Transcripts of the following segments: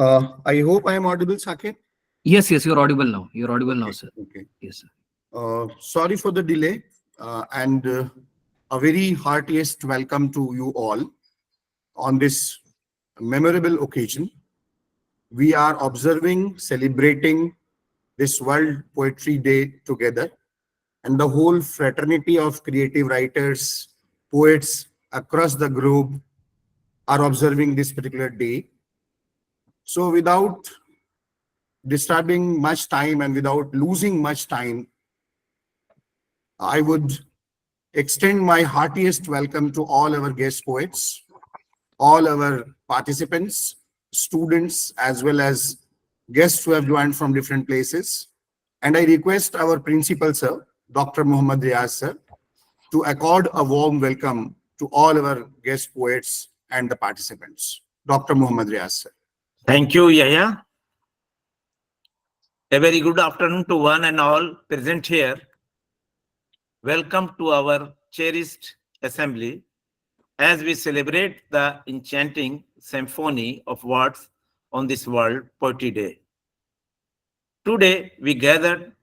I hope I am audible, Saket. Yes, you're audible now. You're audible now, Okay, sir. okay. Yes, sir. Sorry for the delay, and a very heartiest welcome to you all on this memorable occasion. We are observing, celebrating this World Poetry Day together, and the whole fraternity of creative writers, poets across the globe are observing this particular day. So, without disturbing much time and without losing much time, I would extend my heartiest welcome to all our guest poets, all our participants, students, as well as guests who have joined from different places. And I request our principal, sir, Dr. Muhammad Riaz, sir, to accord a warm welcome to all our guest poets and the participants. Dr. Muhammad Riaz, sir. Thank you, Yahya. A very good afternoon to one and all present here. Welcome to our cherished assembly as we celebrate the enchanting symphony of words on this World Poetry Day. Today, we gathered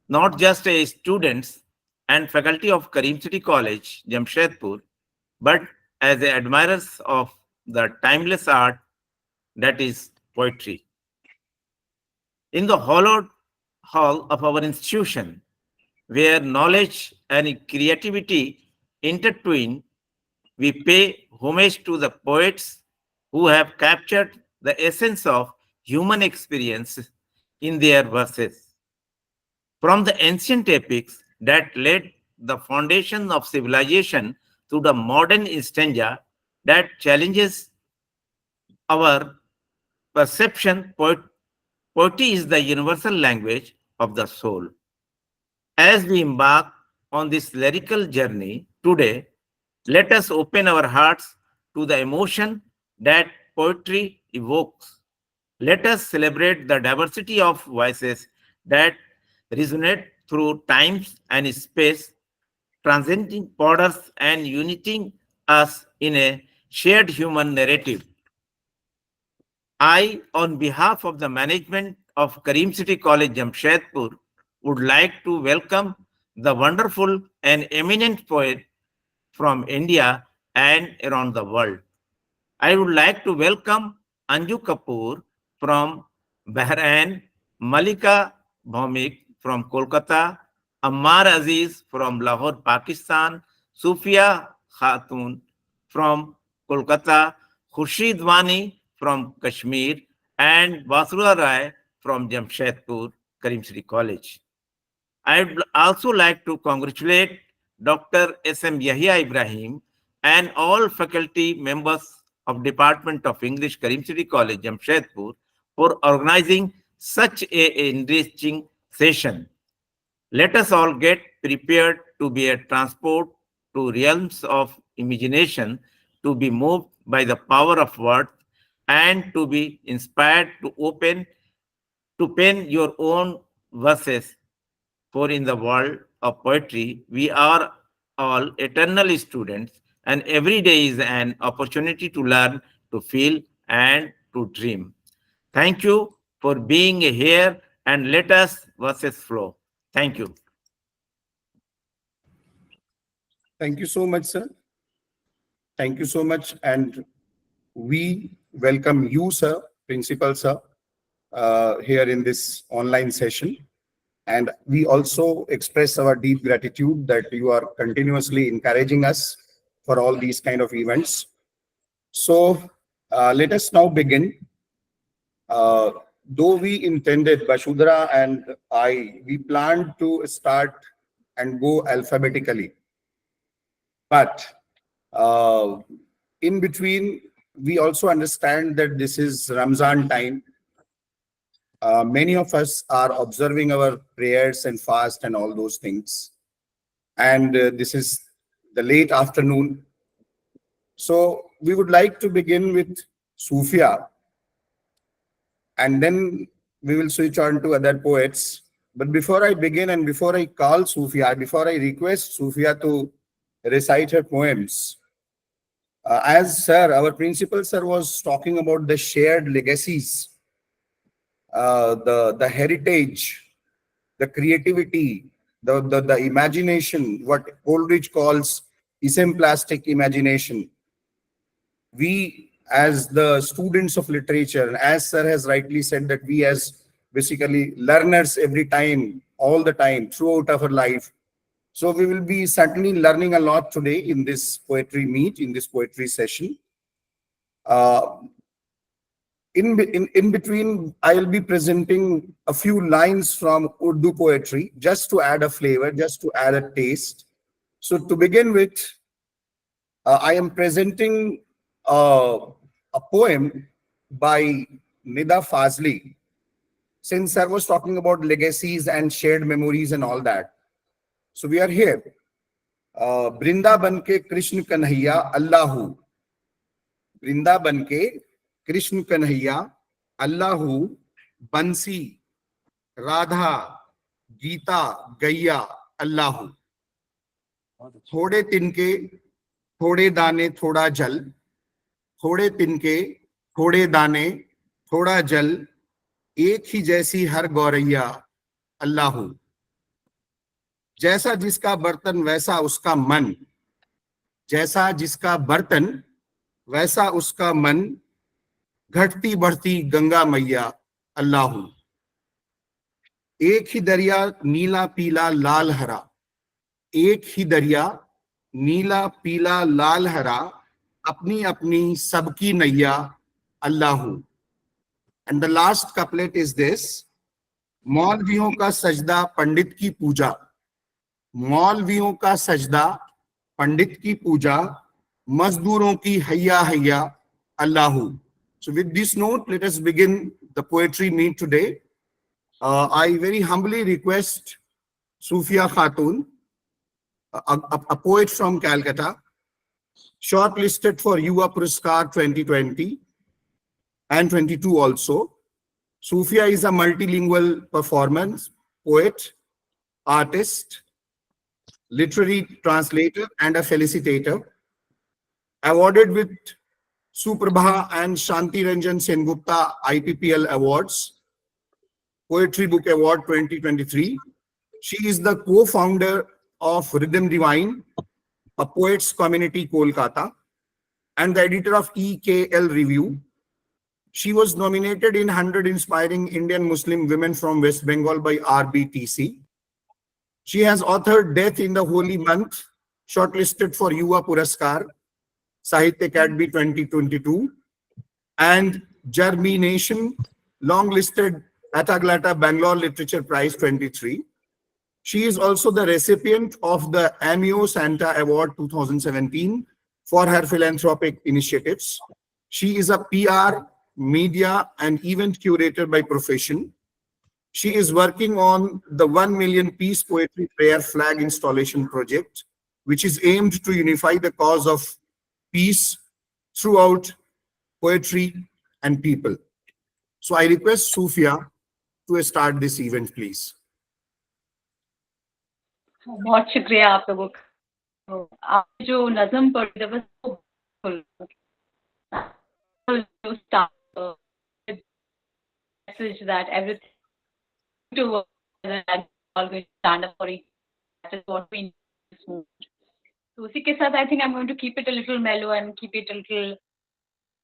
not just as students and faculty of Karim City College, Jamshedpur, but as admirers of the timeless art that is poetry. In the hallowed hall of our institution, where knowledge and creativity intertwine, we pay homage to the poets who have captured the essence of human experience in their verses. From the ancient epics that laid the foundation of civilization to the modern instantia that challenges our perception, poetry is the universal language of the soul. As we embark on this lyrical journey today, let us open our hearts to the emotion that poetry evokes. Let us celebrate the diversity of voices that resonate through times and space, transcending borders and uniting us in a shared human narrative. I, on behalf of the management of Karim City College, Jamshedpur, would like to welcome the wonderful and eminent poet from India and around the world. I would like to welcome Anju Kapoor from Bahrain, Mallika Bhaumik from Kolkata, Ammar Aziz from Lahore, Pakistan, Sufia Khatoon from Kolkata, Khurshid Wani from Kashmir, and Basudhara Roy from Jamshedpur, Karim City College. I would also like to congratulate Dr. S.M. Yahya Ibrahim and all faculty members of Department of English, Karim City College, Jamshedpur, for organizing such a enriching session. Let us all get prepared to be a transport to realms of imagination, to be moved by the power of words, and to be inspired to pen your own verses. For in the world of poetry, we are all eternal students, and every day is an opportunity to learn, to feel, and to dream. Thank you for being here, and let us verses flow. Thank you. Thank you so much, sir. Thank you so much. And we welcome you, sir, Principal, sir, here in this online session. And we also express our deep gratitude that you are continuously encouraging us for all these kind of events. So let us now begin. Though we intended, Basudhara and we planned to start and go alphabetically. But in between, we also understand that this is Ramzan time. Many of us are observing our prayers and fast and all those things. And this is the late afternoon. So we would like to begin with Sufia, and then we will switch on to other poets. But before I begin and before I call Sufia, before I request Sufia to recite her poems, As sir, our principal sir was talking about the shared legacies, the heritage, the creativity, the imagination, what Coleridge calls plastic imagination. We, as the students of literature, and as sir has rightly said, that we as basically learners every time, all the time, throughout our life. So we will be certainly learning a lot today in this poetry meet, in this poetry session. Uh, in between, I'll be presenting a few lines from Urdu poetry, just to add a flavor, just to add a taste. So to begin with, I am presenting a poem by Nida Fazli. Since I was talking about legacies and shared memories and all that, so we are here. Brindaban ke Krishna Kanhaiya Allahu. Brindaban ke Krishna Kanhaiya Allahu Bansi Radha Gita Gaiya Allahu. थोड़े तिनके थोड़े दाने थोड़ा जल, थोड़े तिनके थोड़े दाने थोड़ा जल, एक ही जैसी हर गौरैया अल्लाहू. जैसा जिसका बर्तन वैसा उसका मन, जैसा जिसका बर्तन वैसा उसका मन, घटती बढ़ती गंगा मैया अल्लाहू. एक ही दरिया नीला पीला लाल हरा, एक ही दरिया नीला पीला लाल हरा, अपनी अपनी सबकी नैया अल्लाहू. And the last couplet is this. मौलवियों का सजदा पंडित की पूजा, मौलवियों का सजदा पंडित की पूजा, मजदूरों की हैया हैया Allahu. So with this note, let us begin the poetry meet today. I very humbly request Sufia Khatoon, a poet from Calcutta, shortlisted for Yuva Puraskar 2020 and 22 also. Sufia is a multilingual performance, poet, artist, literary translator, and a felicitator. Awarded with Suprabha and Shanti Ranjan Sengupta IPPL Awards, Poetry Book Award 2023. She is the co-founder of Rhythm Divine, a poets community, Kolkata, and the editor of EKL Review. She was nominated in 100 Inspiring Indian Muslim Women from West Bengal by RBTC. She has authored Death in the Holy Month, shortlisted for Yuva Puraskar, Sahitya Academy 2022, and Germination, long-listed Ataglata Bangalore Literature Prize 23. She is also the recipient of the Amio Santa Award 2017 for her philanthropic initiatives. She is a PR, media, and event curator by profession. She is working on the 1 million Peace Poetry Prayer Flag Installation Project, which is aimed to unify the cause of peace throughout poetry and people. So I request Sufia to start this event, please. बहुत शुक्रिया आप लोगों का. आपने जो नज़म पढ़ी that was so beautiful. To start with message that everything to work and all going to stand up for each other. That is what we need this moment. So उसी के साथ I think I'm going to keep it a little mellow and keep it a little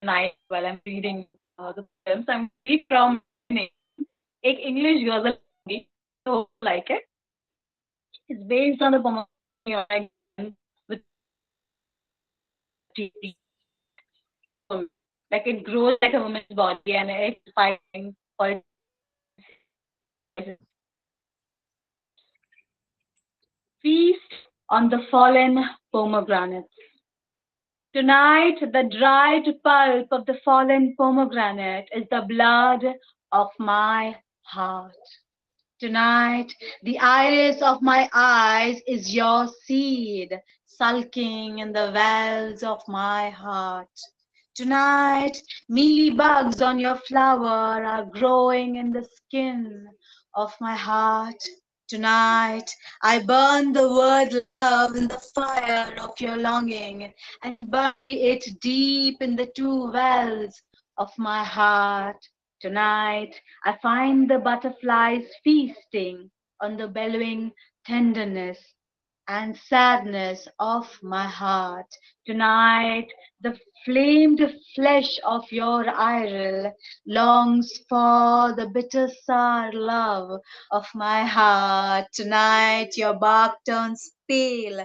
nice while I'm reading the poems. I'm reading from एक English ghazal, so like it. It's based on the poem with like it grows like a woman's body and it's fighting for its feast on the fallen pomegranates. Tonight, the dried pulp of the fallen pomegranate is the blood of my heart. Tonight, the iris of my eyes is your seed, sulking in the wells of my heart. Tonight, mealy bugs on your flower are growing in the skin of my heart. Tonight, I burn the word love in the fire of your longing and bury it deep in the two wells of my heart. Tonight, I find the butterflies feasting on the bellowing tenderness and sadness of my heart. Tonight, the flamed flesh of your iris longs for the bitter sour love of my heart. Tonight, your bark turns pale,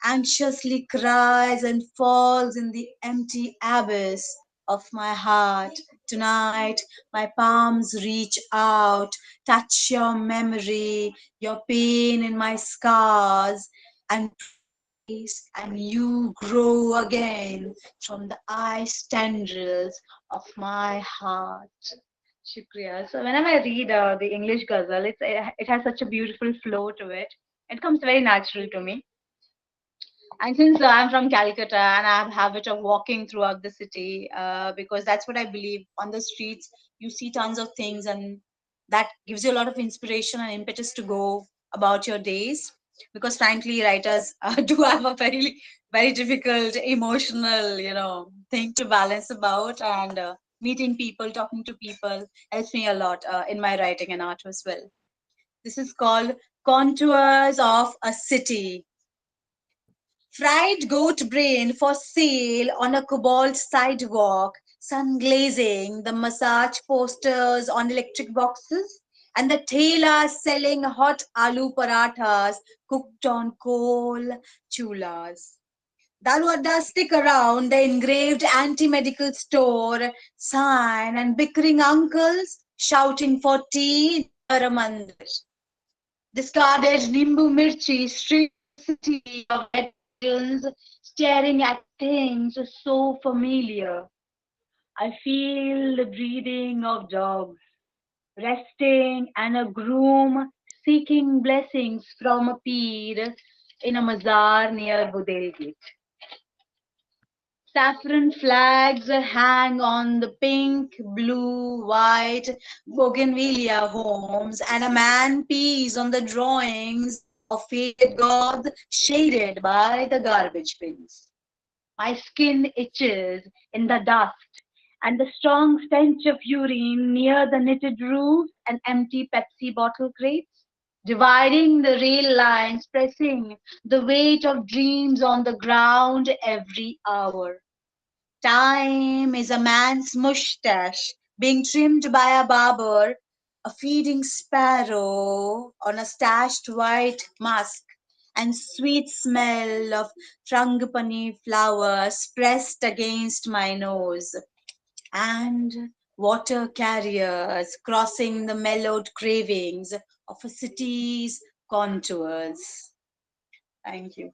anxiously cries and falls in the empty abyss of my heart. Tonight, my palms reach out, touch your memory, your pain in my scars, and and you grow again from the ice tendrils of my heart. Shukriya. So whenever I read the English ghazal, it has such a beautiful flow to it. It comes very natural to me. And since I'm from Calcutta and I have a habit of walking throughout the city, because that's what I believe. On the streets, you see tons of things, and that gives you a lot of inspiration and impetus to go about your days. Because frankly, writers do have a very, very difficult emotional, thing to balance about. And meeting people, talking to people helps me a lot in my writing and art as well. This is called Contours of a City. Fried goat brain for sale on a cobalt sidewalk, sun glazing, the massage posters on electric boxes, and the tailors selling hot aloo parathas cooked on coal chulas. Dalwada stick around the engraved anti-medical store sign and bickering uncles shouting for tea near a mandir. Discarded Nimbu Mirchi street city of veterans staring at things so familiar. I feel the breathing of dogs resting and a groom seeking blessings from a peer in a mazar near Budel Gate. Saffron flags hang on the pink, blue, white bougainvillea homes, and a man pees on the drawings of faded gods shaded by the garbage bins. My skin itches in the dust, and the strong stench of urine near the knitted roofs and empty Pepsi bottle crates, dividing the rail lines, pressing the weight of dreams on the ground every hour. Time is a man's mustache being trimmed by a barber, a feeding sparrow on a stashed white musk, and sweet smell of frangipani flowers pressed against my nose, and water carriers crossing the mellowed cravings of a city's contours. Thank you.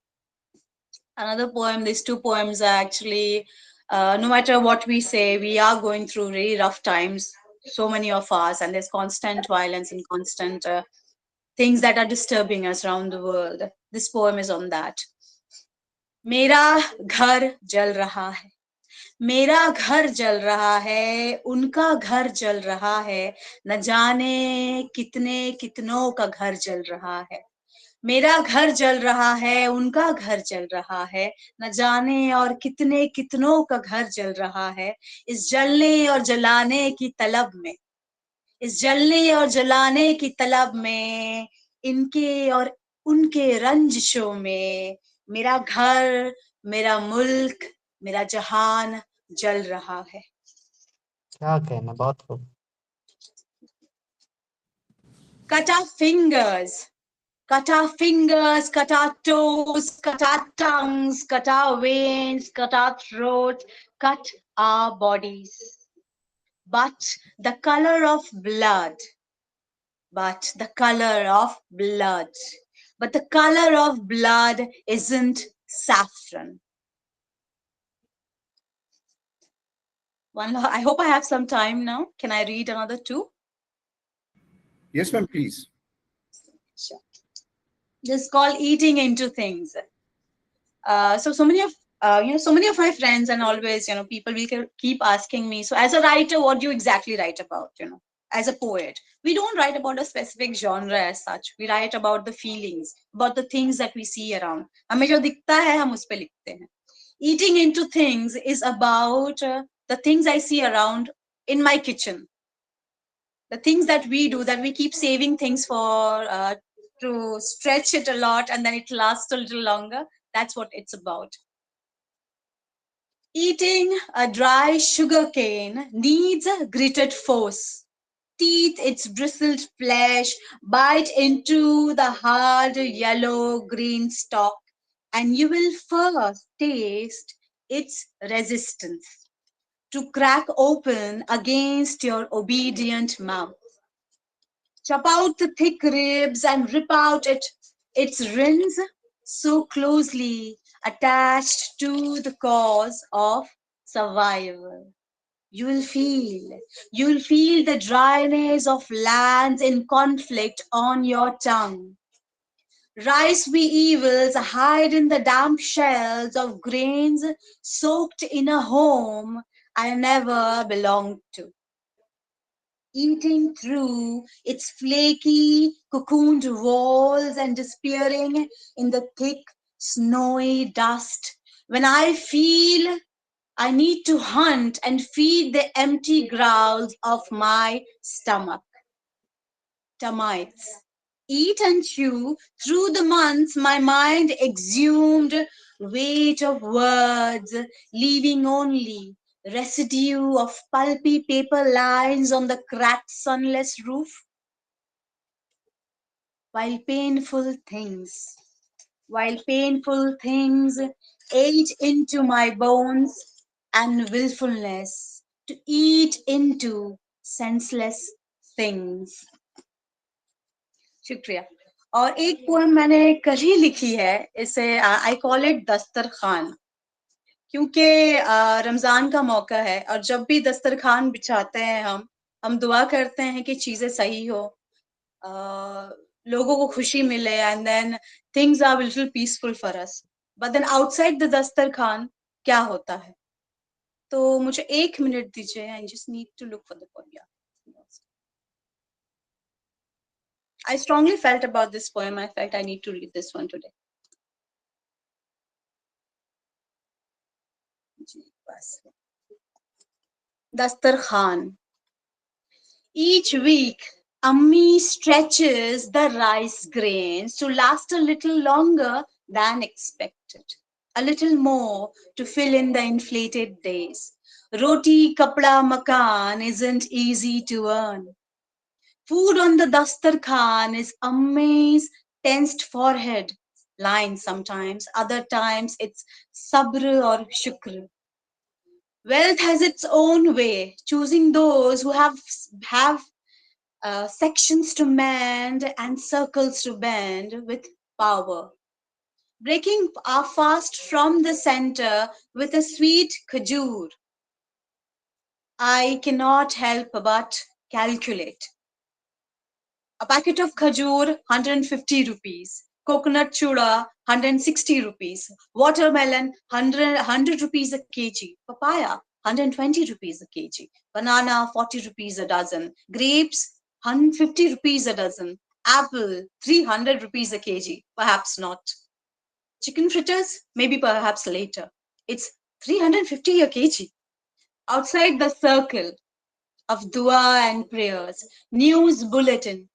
Another poem, these two poems are actually, no matter what we say, we are going through really rough times, so many of us, and there's constant violence and constant things that are disturbing us around the world. This poem is on that. मेरा घर जल रहा है, मेरा घर जल रहा है, उनका घर जल रहा है, न जाने कितने कितनों का घर जल रहा है. मेरा घर जल रहा है, उनका घर जल रहा है, न जाने और कितने कितनों का घर जल रहा है. इस जलने और जलाने की तलब में, इस जलने और जलाने की तलब में, इनके और उनके रंजिशों में, मेरा घर, मेरा मुल्क, मेरा जहान जल रहा है. क्या कहना, बहुत खूब. Cut our fingers, cut our fingers, cut our toes, cut our tongues, cut our veins, cut our throats, cut our bodies. But the color of blood, but the color of blood, but the color of blood isn't saffron. I hope I have some time now. Can I read another two? Yes, ma'am, please. Sure. This is called eating into things. So many of my friends and always, people will keep asking me. So as a writer, what do you exactly write about? as a poet, we don't write about a specific genre as such. We write about the feelings, about the things that we see around. हमें जो दिखता है हम उस पे लिखते हैं. Eating into things is about the things I see around in my kitchen. The things that we do, that we keep saving things for to stretch it a lot and then it lasts a little longer. That's what it's about. Eating a dry sugar cane needs a gritted force. Teeth its bristled flesh, bite into the hard yellow-green stalk, and you will first taste its resistance to crack open against your obedient mouth. Chop out the thick ribs and rip out its rins so closely attached to the cause of survival. You'll feel the dryness of lands in conflict on your tongue. Rice we evils hide in the damp shells of grains soaked in a home I never belonged to. Eating through its flaky, cocooned walls and disappearing in the thick, snowy dust. When I feel I need to hunt and feed the empty growls of my stomach. Termites. Eat and chew through the months my mind exhumed weight of words, leaving only residue of pulpy paper lines on the cracked sunless roof. While painful things age into my bones and willfulness to eat into senseless things. शुक्रिया. और एक poem मैंने कल ही लिखी है, इसे I call it दस्तरखान, क्योंकि रमजान का मौका है और जब भी दस्तरखान बिछाते हैं हम दुआ करते हैं कि चीजें सही हो, लोगों को खुशी मिले, and then things are little peaceful for us. But then outside the दस्तरखान क्या होता है? तो मुझे 1 मिनट दीजिए. I just need to look for the poem. I strongly felt about this poem. I felt I need to read this one today. Dastarkhan. Each week, Ammi stretches the rice grains to last a little longer than expected. A little more to fill in the inflated days. Roti kapda makan isn't easy to earn. Food on the Dastarkhan is Ammi's tensed forehead line sometimes, other times it's sabr or shukr. Wealth has its own way, choosing those who have sections to mend and circles to bend with power. Breaking our fast from the center with a sweet khajur, I cannot help but calculate. A packet of khajur, 150 rupees. Coconut chura, 160 rupees. Watermelon, 100 rupees a kg. Papaya, 120 rupees a kg. Banana, 40 rupees a dozen. Grapes, 150 rupees a dozen. Apple, 300 rupees a kg. Perhaps not. Chicken fritters, maybe perhaps later. It's 350 a kg. Outside the circle of dua and prayers, news bulletin.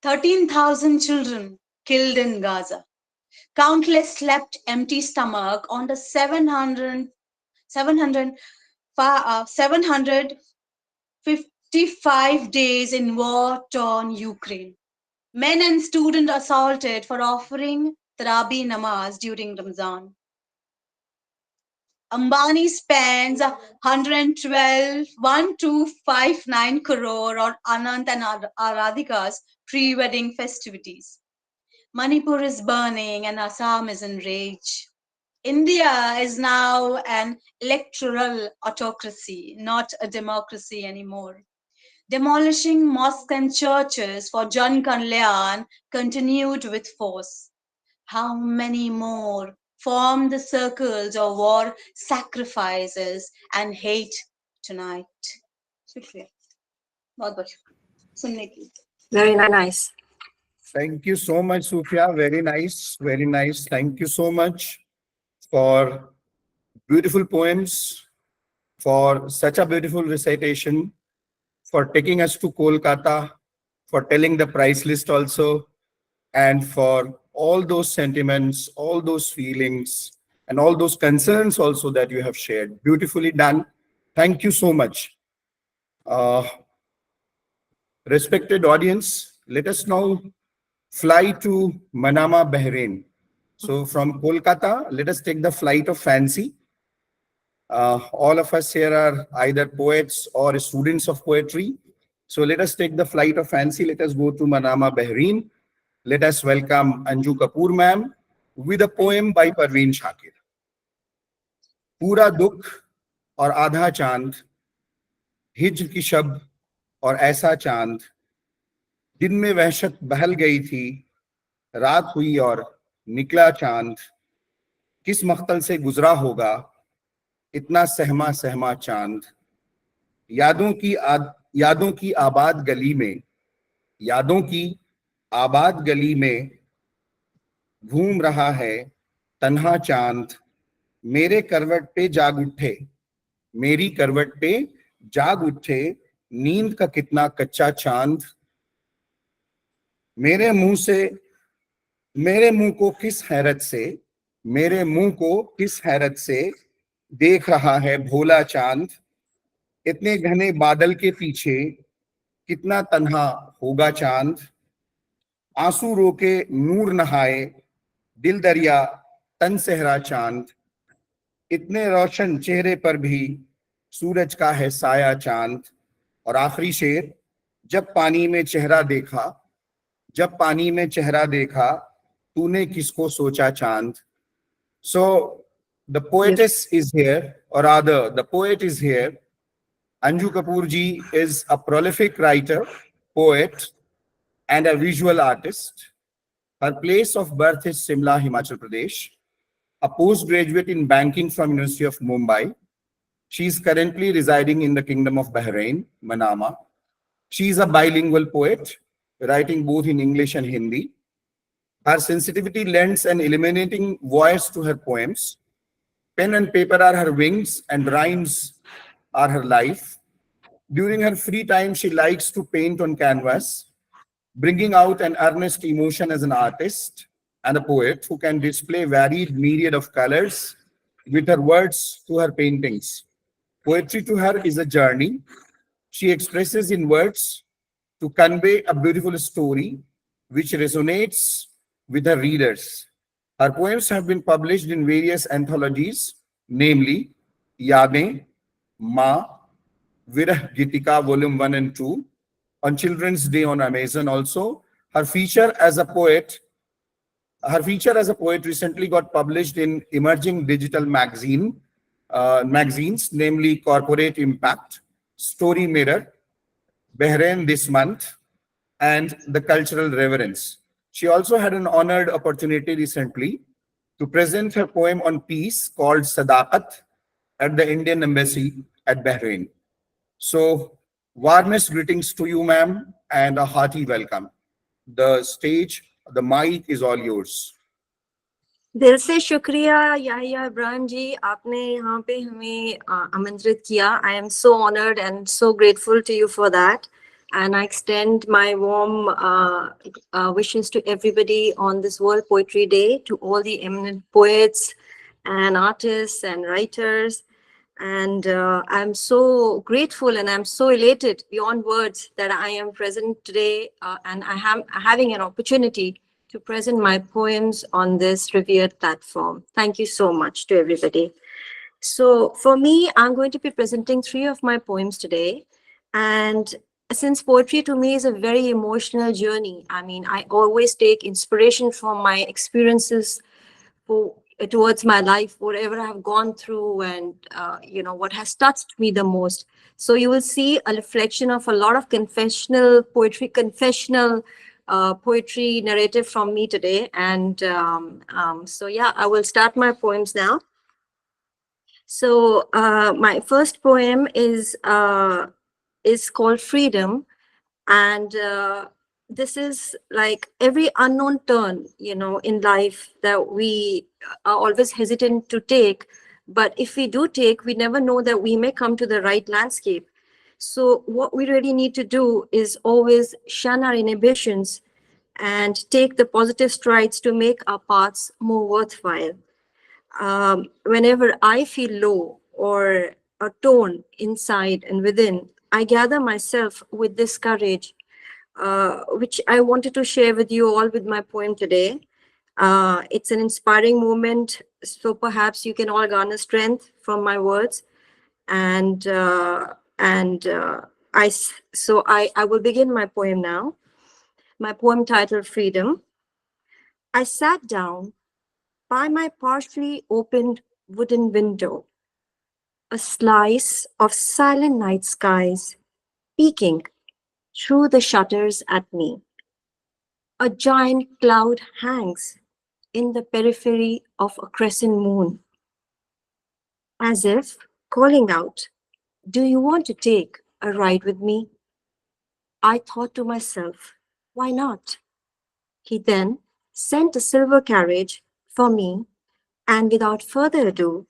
13,000 children killed in Gaza. Countless slept empty stomach on the 755 days in war-torn Ukraine. Men and students assaulted for offering Tarabi namaz during Ramzan. Ambani spends 112,259 crore on Anant and Aradhika's pre-wedding festivities. Manipur is burning and Assam is in rage. India is now an electoral autocracy, not a democracy anymore. Demolishing mosques and churches for Jan Kalyan continued with force. How many more form the circles of war, sacrifices, and hate tonight? Shukriya. बहुत बहुत सुनने के लिए। Very nice. Thank you so much, Sufia. Very nice. Very nice. Thank you so much for beautiful poems, for such a beautiful recitation, for taking us to Kolkata, for telling the price list also, and for all those sentiments, all those feelings, and all those concerns also that you have shared. Beautifully done. Thank you so much. Respected audience, let us now fly to Manama, Bahrain. So from Kolkata, let us take the flight of fancy. All of us here are either poets or students of poetry. So let us take the flight of fancy. Let us go to Manama, Bahrain. Let us welcome Anju Kapoor ma'am with a poem by Parveen Shakir. पूरा दुख और आधा चांद, हिज्र की शब और ऐसा चांद, दिन में वहशत बहल गई थी, रात हुई और निकला चांद, किस मख्तल से गुजरा होगा इतना सहमा सहमा चांद, यादों की आबाद गली में, यादों की आबाद गली में घूम रहा है तन्हा चांद, मेरे करवट पे जाग उठे, मेरी करवट पे जाग उठे, नींद का कितना कच्चा चांद, मेरे मुंह को किस हैरत से, मेरे मुंह को किस हैरत से देख रहा है भोला चांद, इतने घने बादल के पीछे कितना तन्हा होगा चांद, आंसू रोके नूर नहाए दिल दरिया तन सहरा चांद, इतने रोशन चेहरे पर भी सूरज का है साया चांद। और आखिरी शेर, जब पानी में चेहरा देखा, जब पानी में चेहरा देखा, तूने किसको सोचा चांद। So the poetess is here, or rather the poet is here. Anju Kapoor ji is a prolific writer, poet, and a visual artist. Her place of birth is Simla, Himachal Pradesh. A postgraduate in banking from University of Mumbai. She is currently residing in the Kingdom of Bahrain, Manama. She is a bilingual poet, writing both in English and Hindi. Her sensitivity lends an illuminating voice to her poems. Pen and paper are her wings and rhymes are her life. During her free time, she likes to paint on canvas, bringing out an earnest emotion as an artist and a poet who can display varied myriad of colors with her words to her paintings. Poetry to her is a journey. She expresses in words to convey a beautiful story which resonates with her readers. Her poems have been published in various anthologies, namely Yadein, Ma, Virah Gitika Volume 1 and 2, on Children's Day on Amazon also. Her feature as a poet recently got published in emerging digital magazines, namely Corporate Impact, Story Mirror, Bahrain This Month, and The Cultural Reverence. She also had an honored opportunity recently to present her poem on peace called Sadaqat at the Indian Embassy at Bahrain. So, warmest greetings to you, ma'am, and a hearty welcome. The stage, the mic is all yours. दिल से शुक्रिया याहिया इब्राहिम जी, आपने यहाँ पे हमें आमंत्रित किया. I am so honored and so grateful to you for that. And I extend my warm wishes to everybody on this World Poetry Day, to all the eminent poets and artists and writers. And I'm so grateful and I'm so elated beyond words that I am present today and I am having an opportunity to present my poems on this revered platform. Thank you so much to everybody. So for me, I'm going to be presenting 3 of my poems today. And since poetry to me is a very emotional journey, I mean, I always take inspiration from my experiences towards my life, whatever I've gone through and, what has touched me the most. So you will see a reflection of a lot of confessional poetry narrative from me today. And so yeah, I will start my poems now. So my first poem is is called freedom. And this is like every unknown turn, in life that we are always hesitant to take. But if we do take, we never know that we may come to the right landscape. So what we really need to do is always shun our inhibitions and take the positive strides to make our paths more worthwhile. Whenever I feel low or a tone inside and within, I gather myself with this courage, which I wanted to share with you all with my poem today. It's an inspiring moment, so perhaps you can all garner strength from my words. And I will begin my poem now. My poem titled Freedom. I sat down by my partially opened wooden window, a slice of silent night skies peeking through the shutters at me. A giant cloud hangs in the periphery of a crescent moon, as if calling out, "Do you want to take a ride with me?" I thought to myself, why not? He then sent a silver carriage for me, and without further ado,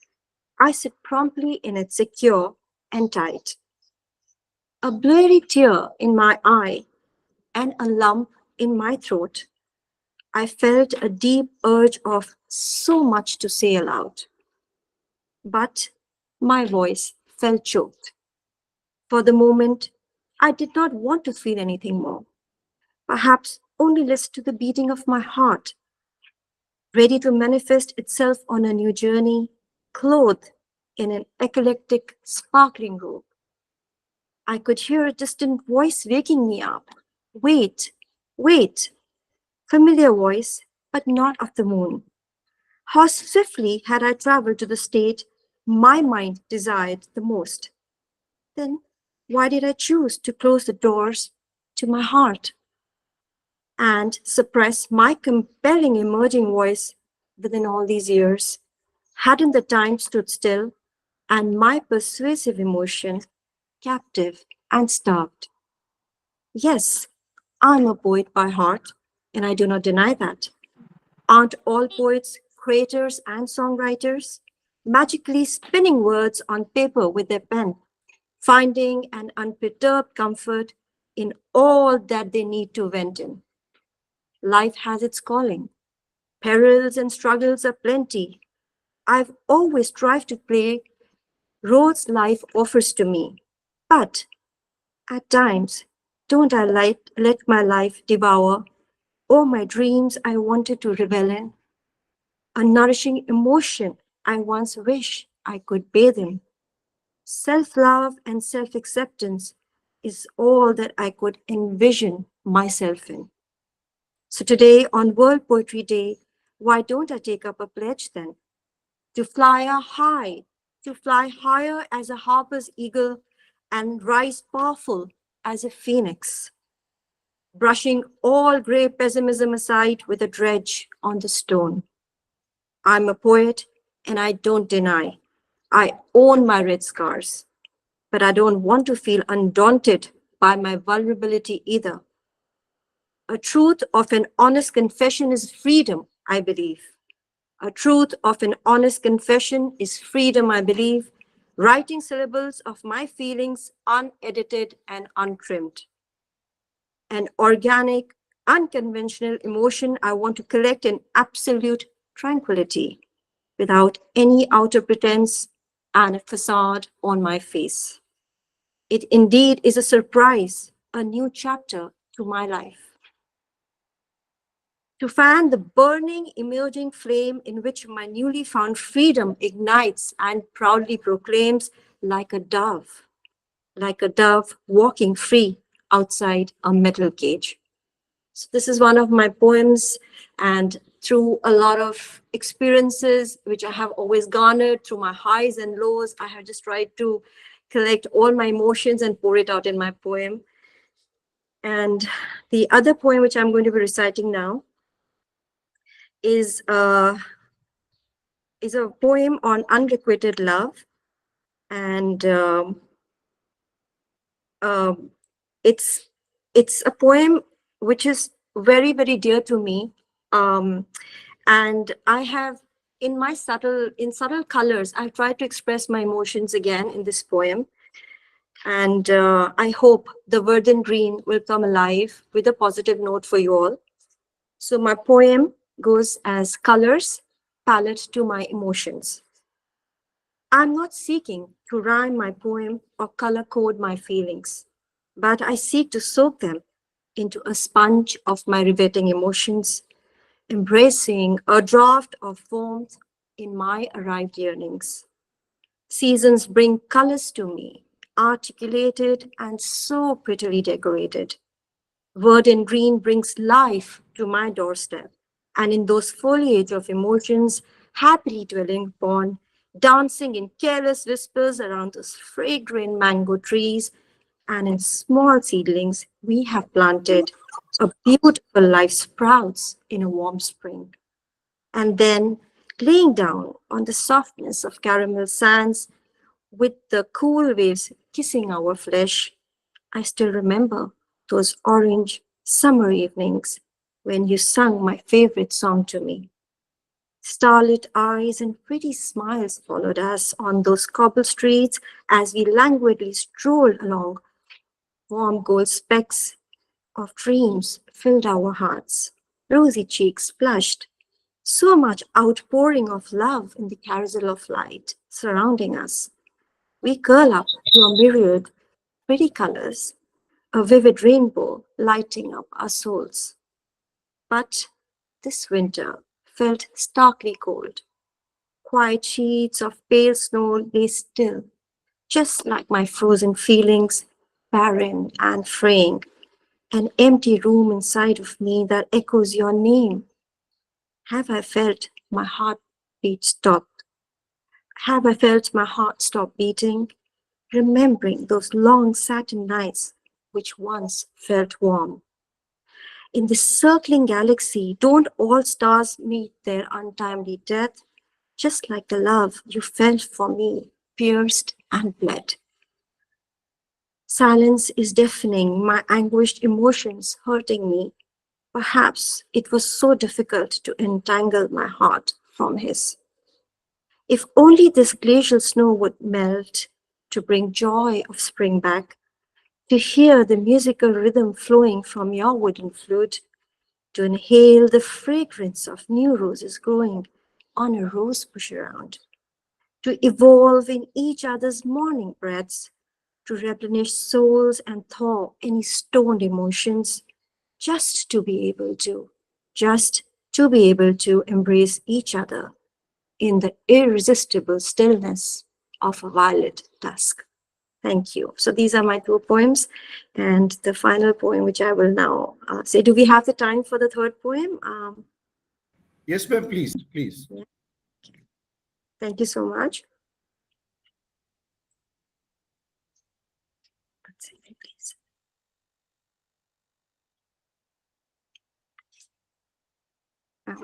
I sit promptly in it, secure and tight. A blurry tear in my eye and a lump in my throat, I felt a deep urge of so much to say aloud. But my voice felt choked. For the moment, I did not want to feel anything more. Perhaps only listen to the beating of my heart, ready to manifest itself on a new journey, clothed in an eclectic, sparkling robe. I could hear a distant voice waking me up. Wait, wait. Familiar voice, but not of the moon. How swiftly had I traveled to the state my mind desired the most? Then why did I choose to close the doors to my heart and suppress my compelling emerging voice within all these years? Hadn't the time stood still and my persuasive emotion captive and starved? Yes, I'm a poet by heart, and I do not deny that. Aren't all poets creators and songwriters, magically spinning words on paper with their pen, finding an unperturbed comfort in all that they need to vent in? Life has its calling. Perils and struggles are plenty. I've always strived to play roles life offers to me. But at times, don't I let my life devour all my dreams I wanted to revel in? A nourishing emotion I once wish I could bathe in. Self-love and self-acceptance is all that I could envision myself in. So today, on World Poetry Day, why don't I take up a pledge then? To fly high, to fly higher as a harper's eagle and rise powerful as a phoenix, brushing all gray pessimism aside with a dredge on the stone. I'm a poet and I don't deny. I own my red scars, but I don't want to feel undaunted by my vulnerability either. A truth of an honest confession is freedom, I believe. A truth of an honest confession is freedom, I believe. Writing syllables of my feelings unedited and untrimmed. An organic, unconventional emotion I want to collect in absolute tranquility, without any outer pretense and a facade on my face. It indeed is a surprise, a new chapter to my life. To fan the burning, emerging flame in which my newly found freedom ignites and proudly proclaims like a dove walking free outside a metal cage. So this is one of my poems, and through a lot of experiences, which I have always garnered through my highs and lows, I have just tried to collect all my emotions and pour it out in my poem. And the other poem, which I'm going to be reciting now, is a poem on unrequited love. And Um, it's a poem which is very, very dear to me. And I have in subtle colors, I've tried to express my emotions again in this poem. And I hope the verdant green will come alive with a positive note for you all. So my poem goes as colors, palette to my emotions. I'm not seeking to rhyme my poem or color code my feelings, but I seek to soak them into a sponge of my riveting emotions, embracing a draught of warmth in my arrived yearnings. Seasons bring colors to me, articulated and so prettily decorated. Verdant green brings life to my doorstep, and in those foliage of emotions, happily dwelling upon, dancing in careless whispers around those fragrant mango trees, and in small seedlings we have planted, a beautiful life sprouts in a warm spring. And then, laying down on the softness of caramel sands, with the cool waves kissing our flesh, I still remember those orange summer evenings when you sung my favorite song to me. Starlit eyes and pretty smiles followed us on those cobble streets as we languidly strolled along. Warm gold specks of dreams filled our hearts. Rosy cheeks flushed. So much outpouring of love in the carousel of light surrounding us. We curl up to a myriad pretty colors, a vivid rainbow lighting up our souls. But this winter felt starkly cold. Quiet sheets of pale snow lay still, just like my frozen feelings, barren and fraying. An empty room inside of me that echoes your name. Have I felt my heartbeat stop? Have I felt my heart stop beating? Remembering those long satin nights which once felt warm. In this circling galaxy, don't all stars meet their untimely death, just like the love you felt for me, pierced and bled? Silence is deafening, my anguished emotions hurting me. Perhaps it was so difficult to entangle my heart from his. If only this glacial snow would melt to bring joy of spring back, to hear the musical rhythm flowing from your wooden flute, to inhale the fragrance of new roses growing on a rose bush around, to evolve in each other's morning breaths, to replenish souls and thaw any stoned emotions, just to be able to, just to be able to embrace each other in the irresistible stillness of a violet dusk. Thank you. So these are my two poems. And the final poem, which I will now say, do we have the time for the third poem? Yes, ma'am, please, please. Thank you so much. One second, please.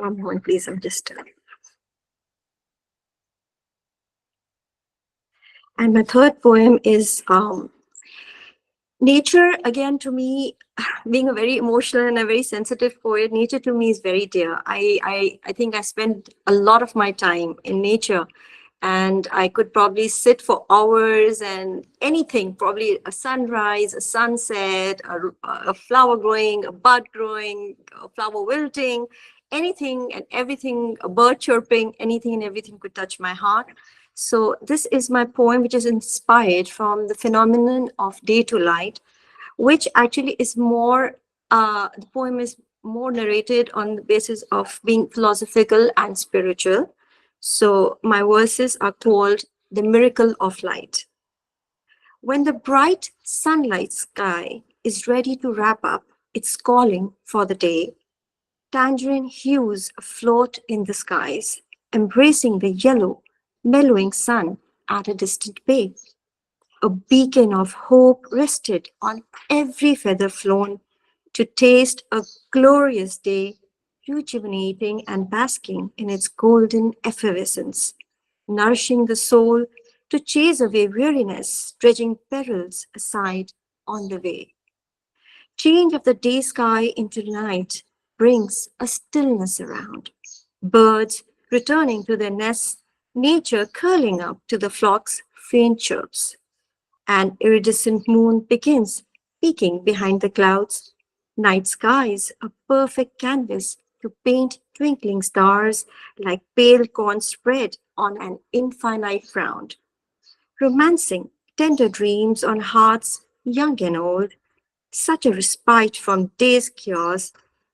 One moment, please. I'm just. And my third poem is nature. Again, to me, being a very emotional and a very sensitive poet, nature to me is very dear. I think I spend a lot of my time in nature, and I could probably sit for hours and anything, probably a sunrise, a sunset, a flower growing, a bud growing, a flower wilting, anything and everything, a bird chirping, anything and everything could touch my heart. So this is my poem, which is inspired from the phenomenon of day to light, which actually is more, the poem is more narrated on the basis of being philosophical and spiritual. So my verses are called The Miracle of Light. When the bright sunlight sky is ready to wrap up its calling for the day, tangerine hues float in the skies, embracing the yellow, mellowing sun at a distant bay. A beacon of hope rested on every feather flown to taste a glorious day, rejuvenating and basking in its golden effervescence, nourishing the soul to chase away weariness, dredging perils aside, on the way. Change of the day sky into night brings a stillness around. Birds returning to their nests, nature curling up to the flock's faint chirps. An iridescent moon begins peeking behind the clouds. Night skies, a perfect canvas to paint twinkling stars like pale corn spread on an infinite ground. Romancing tender dreams on hearts young and old, such a respite from day's chaos,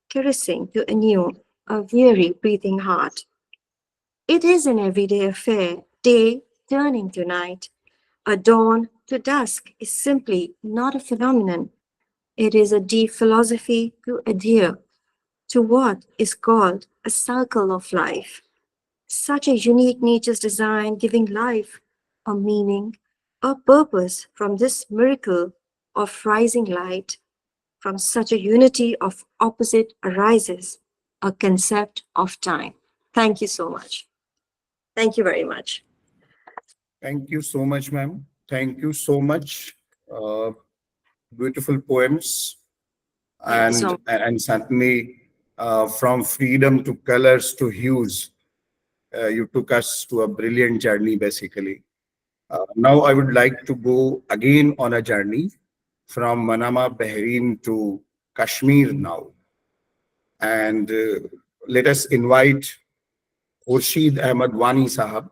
caressing to anew a weary breathing heart. It is an everyday affair, day turning to night. A dawn to dusk is simply not a phenomenon. It is a deep philosophy to adhere to what is called a cycle of life. Such a unique nature's design giving life a meaning, a purpose from this miracle of rising light. From such a unity of opposite arises a concept of time. Thank you so much. Thank you very much. Thank you so much, ma'am. Thank you so much. Uh, Beautiful poems, Thank you so much. and certainly from freedom to colors to hues, you took us to a brilliant journey, basically. Now I would like to go again on a journey from Manama, Bahrain to Kashmir now. And let us invite Khurshid Wani Sahab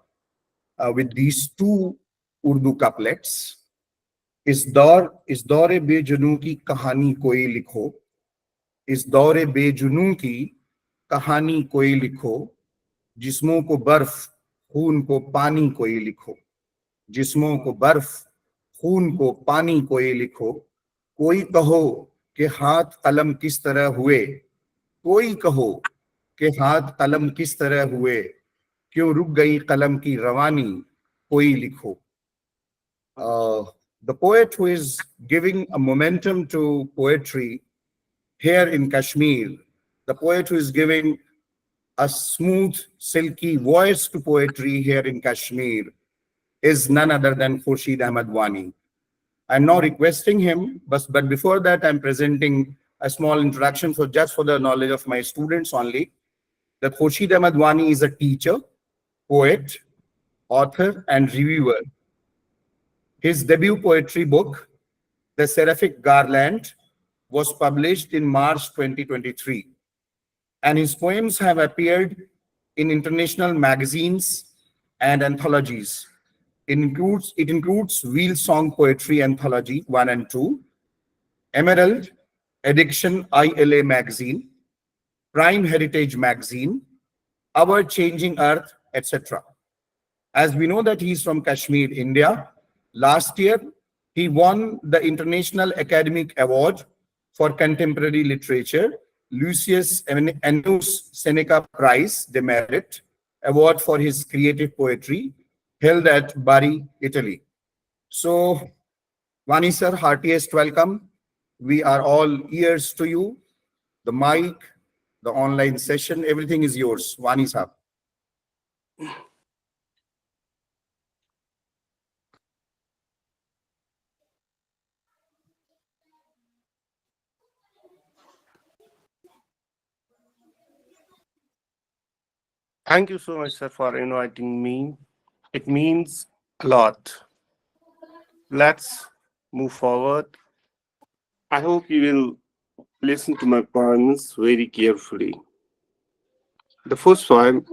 with these two Urdu couplets. इस दौरे बेजुनू की कहानी कोई लिखो, इस दौरे बेजुनू की कहानी कोई लिखो, जिस्मों को बर्फ खून को पानी कोई लिखो, जिस्मों को बर्फ खून को पानी कोई लिखो, कोई कहो कि हाथ कलम किस तरह हुए, कोई कहो कि हाथ कलम किस तरह हुए, क्यों रुक गई कलम की रवानी, कोई लिखो. The poet who is giving a momentum to poetry here in Kashmir, the poet who is giving a smooth, silky voice to poetry here in Kashmir is none other than Khurshid Wani. I'm now requesting him, but before that, I'm presenting a small introduction for just for the knowledge of my students only, that Khurshid Wani is a teacher, poet, author, and reviewer. His debut poetry book, The Seraphic Garland, was published in March 2023, and his poems have appeared in international magazines and anthologies. It includes Wheel Song Poetry Anthology 1 and 2, Emerald, Addiction ILA Magazine, Prime Heritage Magazine, Our Changing Earth, etc. As we know that he's from Kashmir, India, last year he won the International Academic Award for Contemporary Literature, Lucius Annus Seneca Prize de Merit Award for his creative poetry, held at Bari, Italy. So, Vani sir, heartiest welcome. We are all ears to you. The mic, the online session, everything is yours. Vani sir. Thank you so much, sir, for inviting me. It means a lot. Let's move forward. I hope you will listen to my poems very carefully. The first poem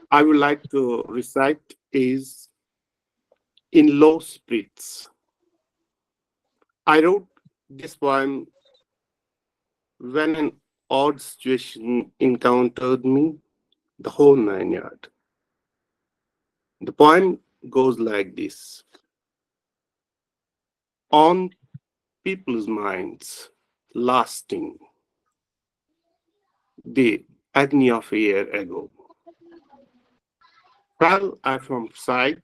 I would like to recite is In Low Spirits. I wrote this poem when an odd situation encountered me, the whole 9 yard. The poem goes like this. On people's minds, lasting, the agony of a year ago, fell I from sight,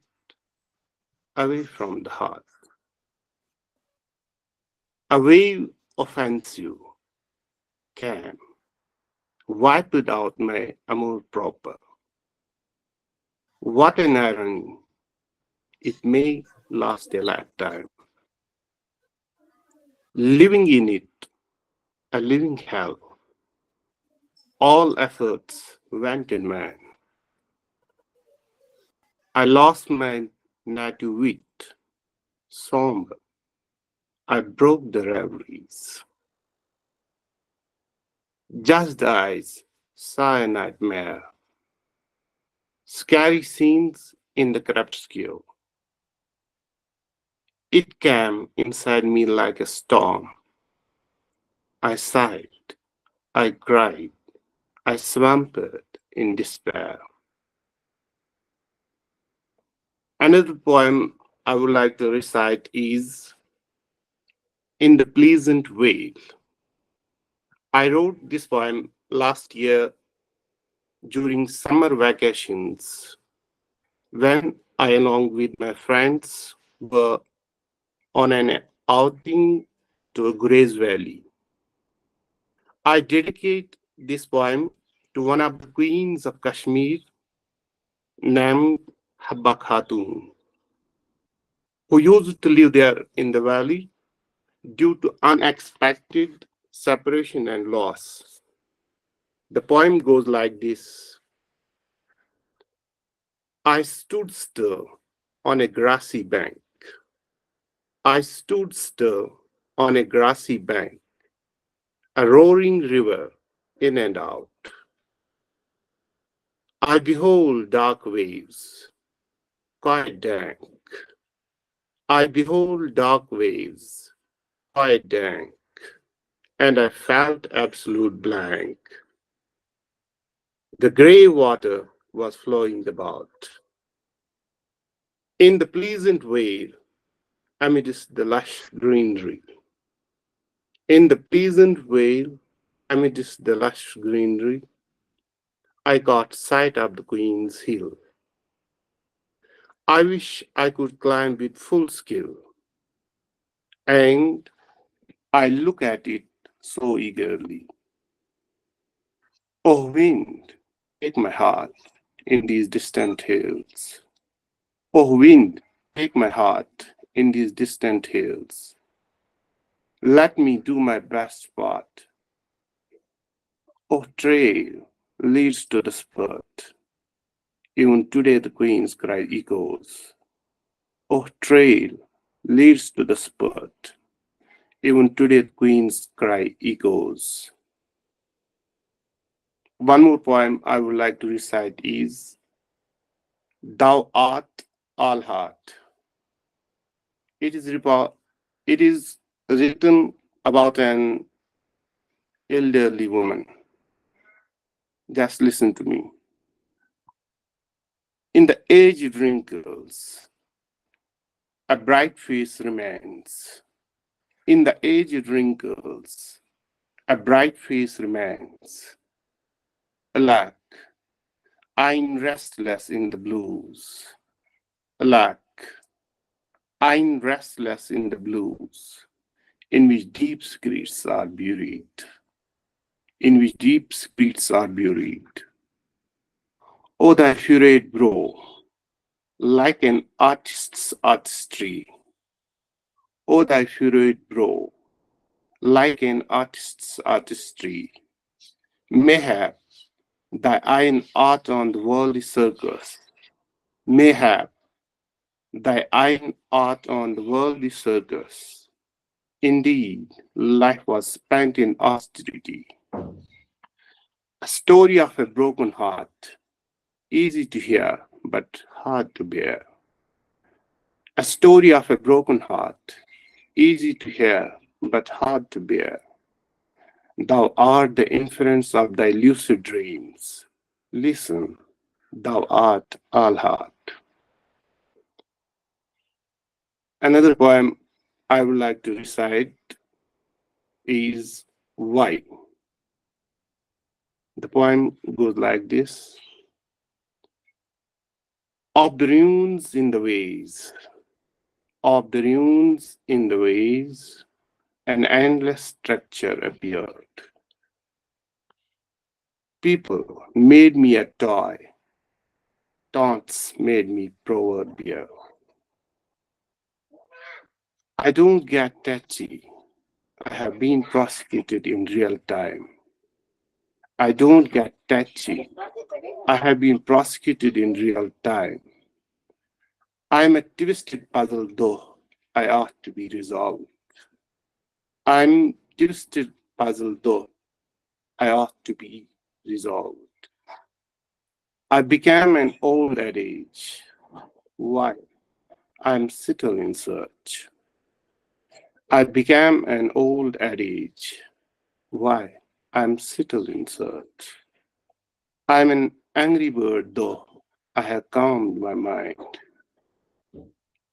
away from the heart. A wave offensive came, wiped out my amour proper. What an irony! It may last a lifetime. living in it, a living hell. All efforts went in vain. I lost my native wit, somber. I broke the reveries. Just the eyes saw a nightmare. Scary scenes in the crepuscule. It came inside me like a storm. I sighed, I cried, I swampered in despair. Another poem I would like to recite is In the Pleasant Vale. I wrote this poem last year during summer vacations when I, along with my friends, were on an outing to a Grace Valley. I dedicate this poem to one of the queens of Kashmir named Mallika Khatoon, who used to live there in the valley due to unexpected separation and loss. The poem goes like this. I stood still on a grassy bank. I stood still on a grassy bank, a roaring river in and out. I behold dark waves, quite dank. I behold dark waves, quite dank, and I felt absolute blank. The grey water was flowing about. In the pleasant vale, amidst the lush greenery. In the pleasant vale, amidst the lush greenery, I caught sight of the Queen's Hill. I wish I could climb with full skill, and I look at it so eagerly. Oh, wind, take my heart in these distant hills. Oh, wind, take my heart in these distant hills. Let me do my best part. Oh, trail leads to the spurt. Even today the Queen's cry echoes. Oh, trail leads to the spurt. Even today the Queen's cry echoes. One more poem I would like to recite is Thou art all heart. It is written about an elderly woman. Just listen to me. In the aged wrinkles, a bright face remains. In the aged wrinkles, a bright face remains. Alack, I'm restless in the blues. Alack, I'm restless in the blues, in which deep secrets are buried. In which deep secrets are buried. O thy furrowed brow, like an artist's artistry. O thy furrowed brow, like an artist's artistry. Mayhap thy iron art on the worldly circus. Mayhap thy iron art on the worldly circus. Indeed, life was spent in austerity. A story of a broken heart, easy to hear but hard to bear. A story of a broken heart, easy to hear but hard to bear. Thou art the inference of thy lucid dreams. Listen, thou art all heart. Another poem I would like to recite is Why. The poem goes like this. Of the runes in the ways, of the runes in the ways, an endless structure appeared. People made me a toy, taunts made me proverbial. I don't get touchy, I have been prosecuted in real time. I don't get touchy. I have been prosecuted in real time. I'm a twisted puzzle, though I ought to be resolved. I'm twisted puzzle, though I ought to be resolved. I became an old adage. Why? I'm still in search. I became an old adage. Why? I'm still in search. I'm an angry bird, though I have calmed my mind.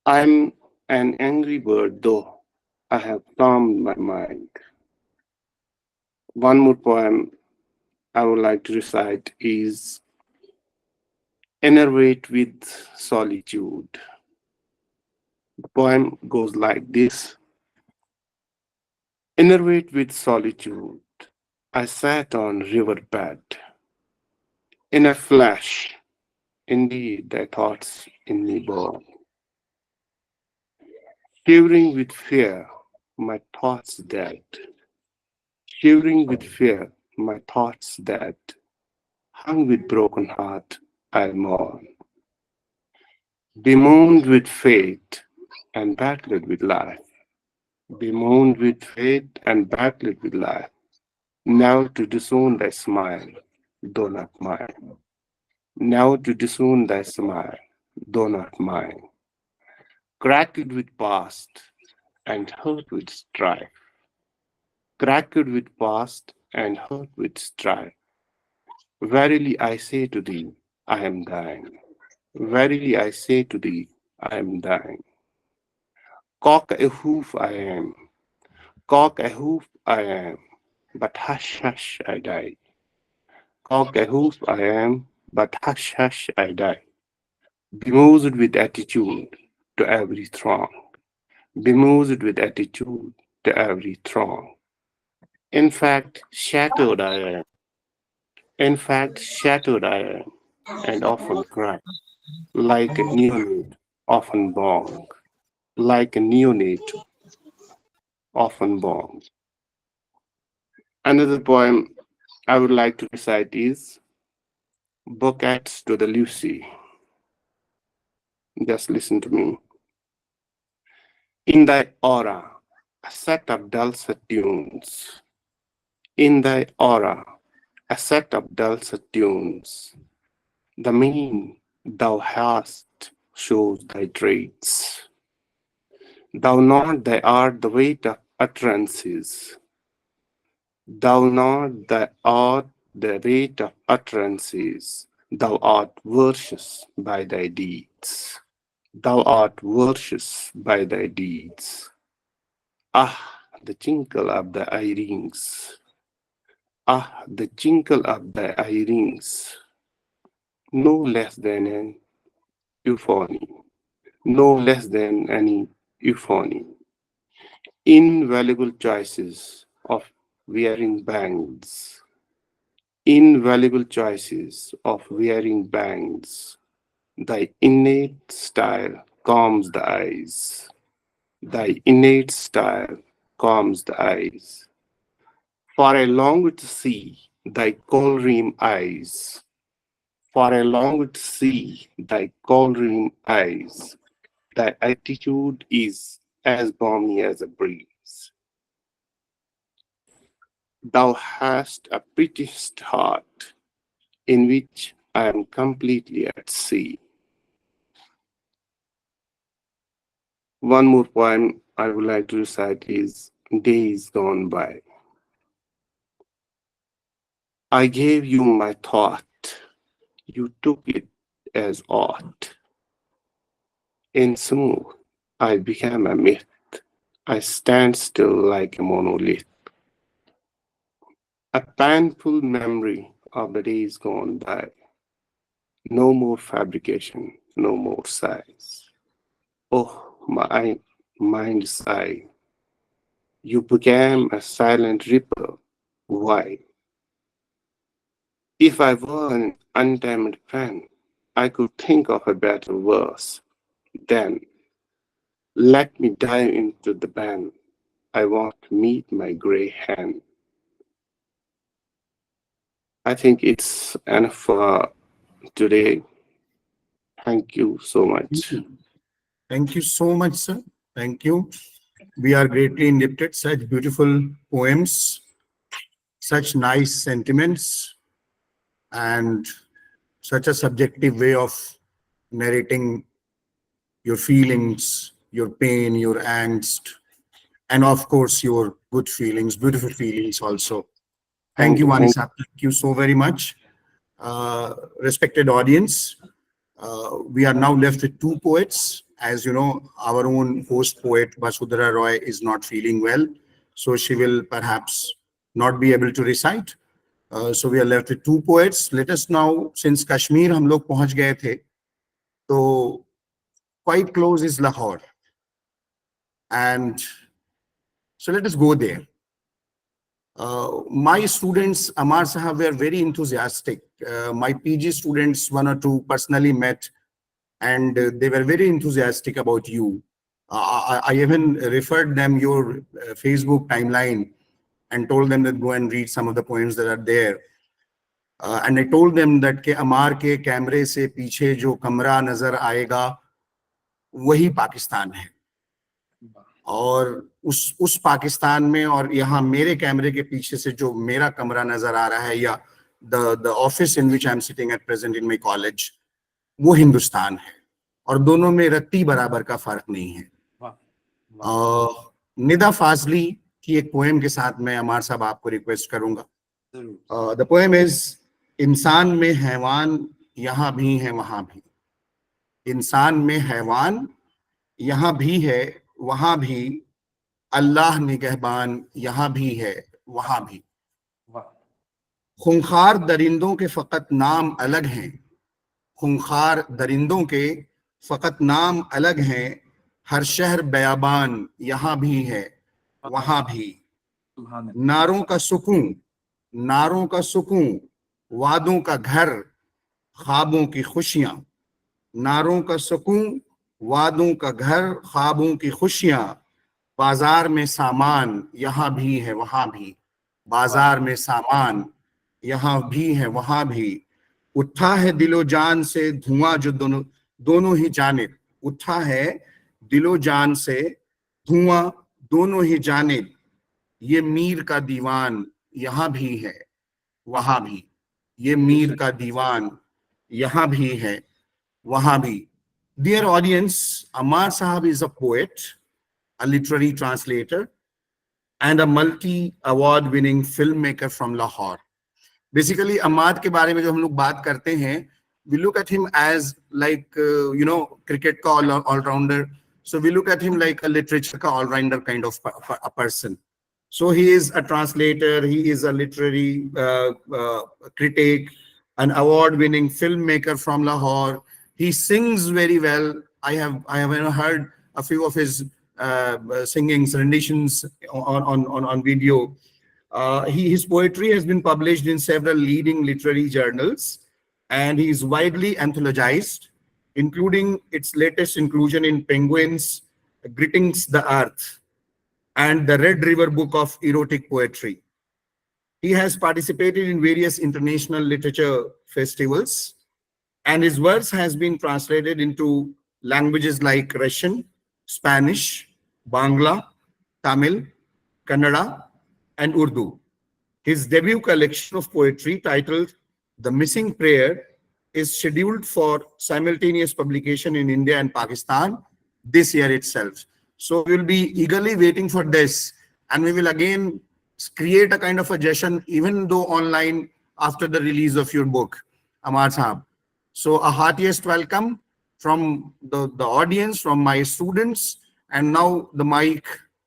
I'm an angry bird, though I have calmed my mind. One more poem I would like to recite is Enervate with Solitude. The poem goes like this. Enervate with solitude, I sat on riverbed. In a flash, indeed, thy thoughts in me burn. Shivering with fear, my thoughts dead. Shivering with fear, my thoughts dead. Hung with broken heart, I mourn. Bemoaned with fate and battled with life. Bemoaned with fate and battled with life. Now to disown thy smile, though not mine. Now to disown thy smile, though not mine. Cracked with past and hurt with strife. Cracked with past and hurt with strife. Verily I say to thee, I am thine. Verily I say to thee, I am thine. Cock a hoof I am, cock a hoof I am, but hush, hush, I die. Cock a hoof I am, but hush, hush, I die. Bemused with attitude to every throng. Bemused with attitude to every throng. In fact, shattered I am. In fact, shattered I am, and often cry, like a neonate, often born, like a neonate, often born. Another poem I would like to recite is Bouquets to the Lucy. Just listen to me. In thy aura, a set of dulcet tunes. In thy aura, a set of dulcet tunes. The mean thou hast shows thy traits. Thou not thy art the weight of utterances. Thou not thy art the weight of utterances. Thou art virtuous by thy deeds. Thou art virtuous by thy deeds. Ah, the tinkle of the eye rings. Ah, the tinkle of the eye rings. No less than an euphony. No less than any euphony. Invaluable choices of wearing bands. Invaluable choices of wearing bands. Thy innate style calms the eyes. Thy innate style calms the eyes. For I long to see thy Colream eyes. For I long to see thy Colream eyes. Thy attitude is as balmy as a breeze. Thou hast a prettiest heart, in which I am completely at sea. One more poem I would like to recite is Days Gone By. I gave you my thought, you took it as aught. In smooth, I became a myth. I stand still like a monolith. A painful memory of the days gone by. No more fabrication, no more sighs. Oh, my mind's eye, you became a silent ripple. Why? If I were an untamed pen, I could think of a better verse. Then let me dive into the pen. I want to meet my gray hen. I think it's enough for today. Thank you so much. Thank you so much, sir. Thank you. We are greatly indebted. Such beautiful poems, such nice sentiments, and such a subjective way of narrating your feelings, your pain, your angst, and of course, your good feelings, beautiful feelings also. Thank you, Wani Saab. Thank you so very much. Respected audience, we are now left with two poets. As you know, our own host poet, Basudhara Roy, is not feeling well, so she will perhaps not be able to recite. So we are left with two poets. Let us now, since Kashmir हम लोग पहुंच गए थे, तो quite close is Lahore, and so let us go there. My students, Ammar Sahab, were very enthusiastic. My PG students, one or two personally met, and they were very enthusiastic about you. I even referred them your Facebook timeline and told them that go and read some of the poems that are there. And I told them that के अमार के कैमरे से पीछे जो कमरा नजर आएगा वही पाकिस्तान है, और उस पाकिस्तान में और यहाँ मेरे कैमरे के पीछे से जो मेरा कमरा नजर आ रहा है, या the office in which I'm sitting at present in my college, वो हिंदुस्तान है, और दोनों में रत्ती बराबर का फर्क नहीं है. निदा फाजली की एक पोएम के साथ मैं अमार साहब आपको रिक्वेस्ट करूंगा. द पोएम इज इंसान में हैवान यहाँ भी है वहां भी. इंसान में हैवान यहाँ भी है वहां भी, अल्लाह निगहबान यहाँ भी है वहां भी. खूंखार दरिंदों के फकत नाम अलग हैं, खूंखार दरिंदों के फकत नाम अलग हैं, हर शहर बयाबान यहाँ भी है वहां भी. नारों का सुकून, नारों का सुकून, वादों का घर, ख्वाबों की खुशियां. नारों का सुकून, वादों का घर, ख्वाबों की खुशियां. बाजार में सामान यहाँ भी है वहां भी, बाजार में सामान यहाँ भी है वहां भी. उठा है दिलो जान से धुआं जो दोनों ही जानिब. उठा है दिलो जान से धुआं दोनों ही जानिब. ये मीर का दीवान यहाँ भी है वहां भी. ये मीर का दीवान यहाँ भी है वहां भी. Dear audience, Ammar Sahab is a poet, a literary translator, and a multi-award winning filmmaker from Lahore. Basically, Ammar के बारे में जो हम लोग बात करते हैं, we look at him as like cricket का all-rounder. So we look at him like a literature का all-rounder kind of a person. So he is a translator, he is a literary critic, an award-winning filmmaker from Lahore. He sings very well. I have heard a few of his singings, renditions on video. His poetry has been published in several leading literary journals, and he is widely anthologized, including its latest inclusion in Penguin's Greetings the Earth and the Red River Book of Erotic Poetry. He has participated in various international literature festivals, and his verse has been translated into languages like Russian, Spanish, Bangla, Tamil, Kannada, and Urdu. His debut collection of poetry, titled The Missing Prayer, is scheduled for simultaneous publication in India and Pakistan this year itself. So we will be eagerly waiting for this, and we will again create a kind of a session, even though online, after the release of your book, Ammar Sahab. So a heartiest welcome from the audience, from my students, and now the mic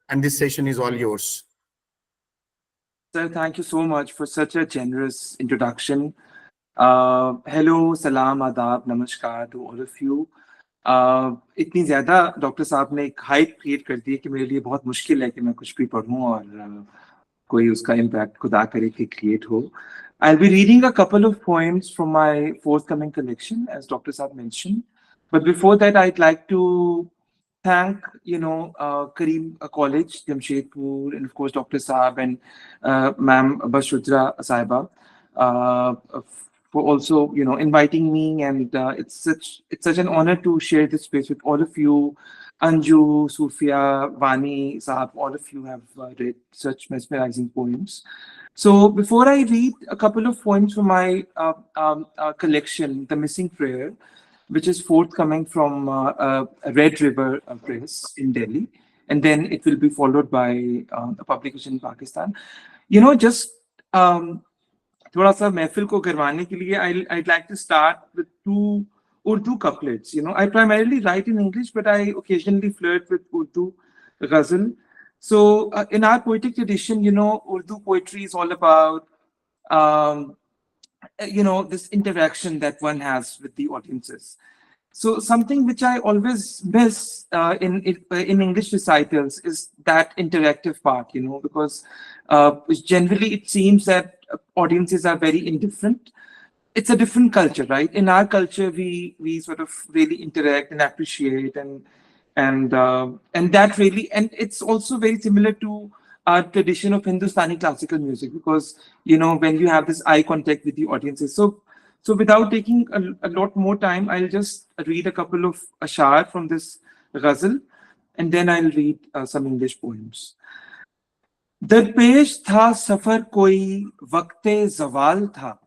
and this session is all yours. Sir, thank you so much for such a generous introduction. Hello, salam, adab, namaskar to all of you. इतनी ज़्यादा doctor साहब ने एक hype create कर दी है कि मेरे लिए बहुत मुश्किल है कि मैं कुछ भी पढ़ूं और कोई उसका इम्पैक्ट खुदा करे कि क्रिएट हो. I'll be reading a couple of poems from my forthcoming collection, as Dr. Saab mentioned. But before that, I'd like to thank, Kareem College, Jamshedpur, and of course Dr. Saab and Ma'am Basudhara Saiba for also, inviting me. And it's such an honor to share this space with all of you. Anju, Sufia, Vani, Saab, all of you have read such mesmerizing poems. So before I read a couple of poems from my collection, The Missing Prayer, which is forthcoming from Red River Press in Delhi, and then it will be followed by a publication in Pakistan. Just थोड़ा सा महफिल को करवाने के लिए I'd like to start with two Urdu couplets. I primarily write in English, but I occasionally flirt with Urdu ghazal. So in our poetic tradition, Urdu poetry is all about this interaction that one has with the audiences. So something which I always miss in English recitals is that interactive part, because generally it seems that audiences are very indifferent. It's a different culture, right? In our culture, we sort of really interact and appreciate, and that really, and it's also very similar to our tradition of Hindustani classical music, because when you have this eye contact with the audiences. So without taking a lot more time, I'll just read a couple of ashar from this ghazal, and then I'll read some English poems. दरपेश था सफर कोई वक्ते जवाल था,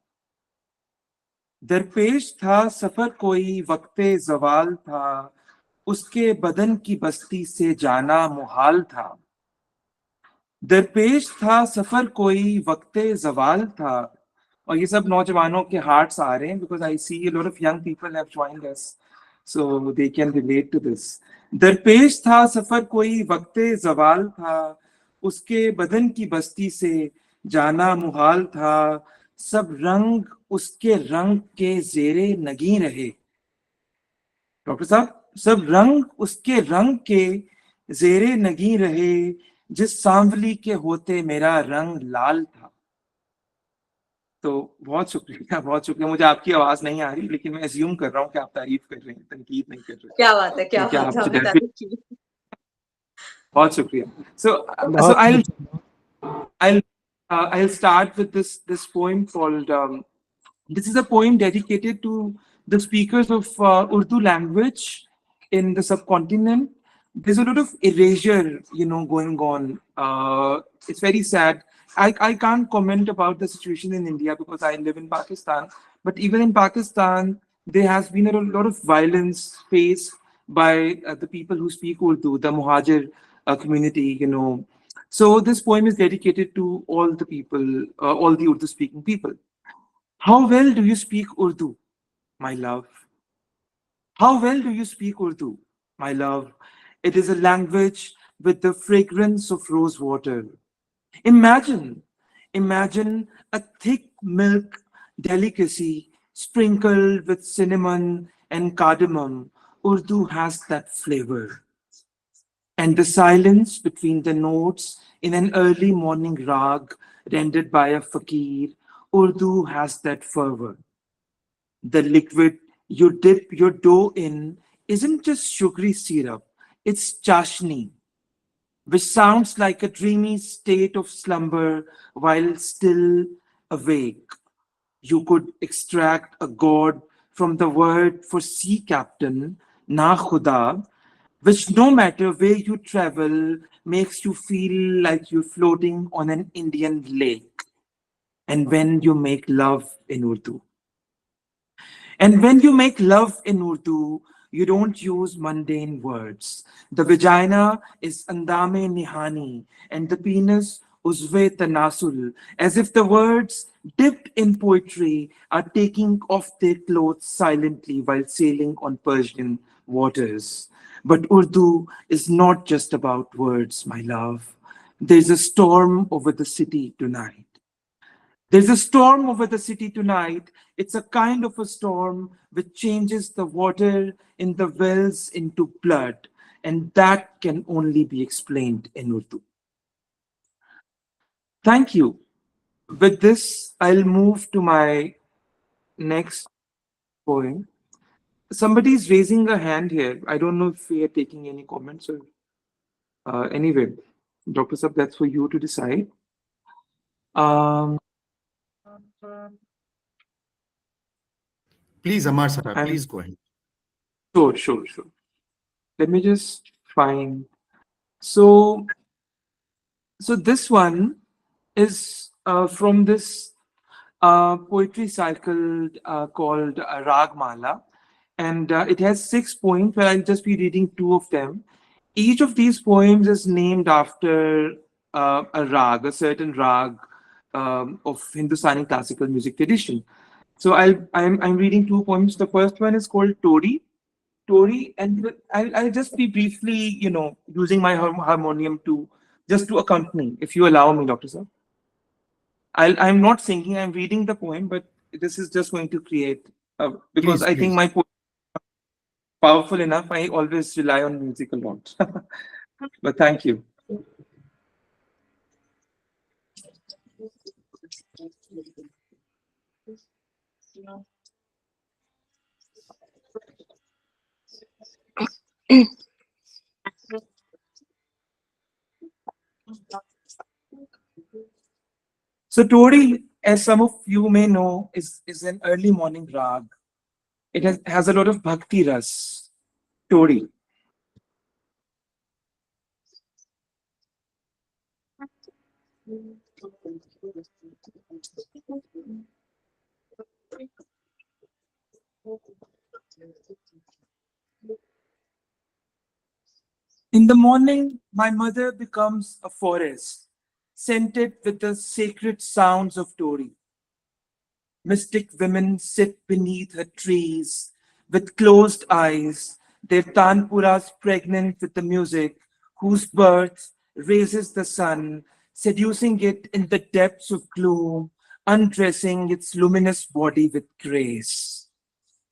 दरपेश था सफर कोई वक्ते जवाल था, उसके बदन की बस्ती से जाना मुहाल था। दरपेश था सफर कोई वक्ते जवाल था, और ये सब नौजवानों के हार्ट्स आ रहे हैं, because I see a lot of young people have joined us, so they can relate to this. दरपेश था सफर कोई वक्ते जवाल था, उसके बदन की बस्ती से जाना मुहाल था, सब रंग उसके रंग के जेरे नगी रहे। डॉक्टर साहब, सब रंग उसके रंग के जेरे नगी रहे, जिस सांवली के होते मेरा रंग लाल था। तो बहुत शुक्रिया, बहुत शुक्रिया। मुझे आपकी आवाज नहीं आ रही, लेकिन मैं अज्यूम कर रहा हूँ कि आप तारीफ कर रहे हैं, तनकीद नहीं कर रहे। क्या बात है, क्या क्योंकि बात है, आप आपने तारीफ की। बहुत शुक्रिया। So I'll start with this poem called this is a poem dedicated to the speakers of Urdu language in the subcontinent. There's a lot of erasure, going on. It's very sad. I can't comment about the situation in India because I live in Pakistan. But even in Pakistan, there has been a lot of violence faced by the people who speak Urdu, the Muhajir community, So this poem is dedicated to all the people, all the Urdu-speaking people. How well do you speak Urdu, my love? How well do you speak Urdu, my love? It is a language with the fragrance of rose water. Imagine a thick milk delicacy sprinkled with cinnamon and cardamom. Urdu has that flavor. And the silence between the notes in an early morning rag rendered by a fakir, Urdu has that fervor. The liquid you dip your dough in isn't just sugary syrup, it's chashni, which sounds like a dreamy state of slumber while still awake. You could extract a god from the word for sea captain, na khuda, which no matter where you travel makes you feel like you're floating on an Indian lake. And when you make love in Urdu. And when you make love in Urdu, you don't use mundane words. The vagina is andame nihani and the penis uzve tanasul, as if the words dipped in poetry are taking off their clothes silently while sailing on Persian waters. But Urdu is not just about words, my love. There's a storm over the city tonight. There's a storm over the city tonight. It's a kind of a storm which changes the water in the wells into blood, and that can only be explained in Urdu. Thank you. With this, I'll move to my next poem. Somebody's raising a hand here. I don't know if we are taking any comments or anyway, Dr. Sab, that's for you to decide. Um, Please, Ammar Sahab, and please go ahead. sure. Let me just find. So this one is from this poetry cycle called Ragmala, and it has 6 poems. But I'll just be reading 2 of them. Each of these poems is named after a rag, a certain rag of Hindustani classical music tradition. So I'm reading 2 poems. The first one is called Tori, and I'll just be briefly, using my harmonium just to accompany, if you allow me, Dr. Sir. I'm not singing, I'm reading the poem, but this is just going to create, because Please, I think please. my poem is powerful enough. I always rely on music a lot. But thank you. So Tori, as some of you may know, is an early morning rag. It has a lot of bhakti ras. Tori. In the morning, my mother becomes a forest, scented with the sacred sounds of Tori. Mystic women sit beneath her trees with closed eyes, their tanpuras pregnant with the music, whose birth raises the sun, seducing it in the depths of gloom, undressing its luminous body with grace.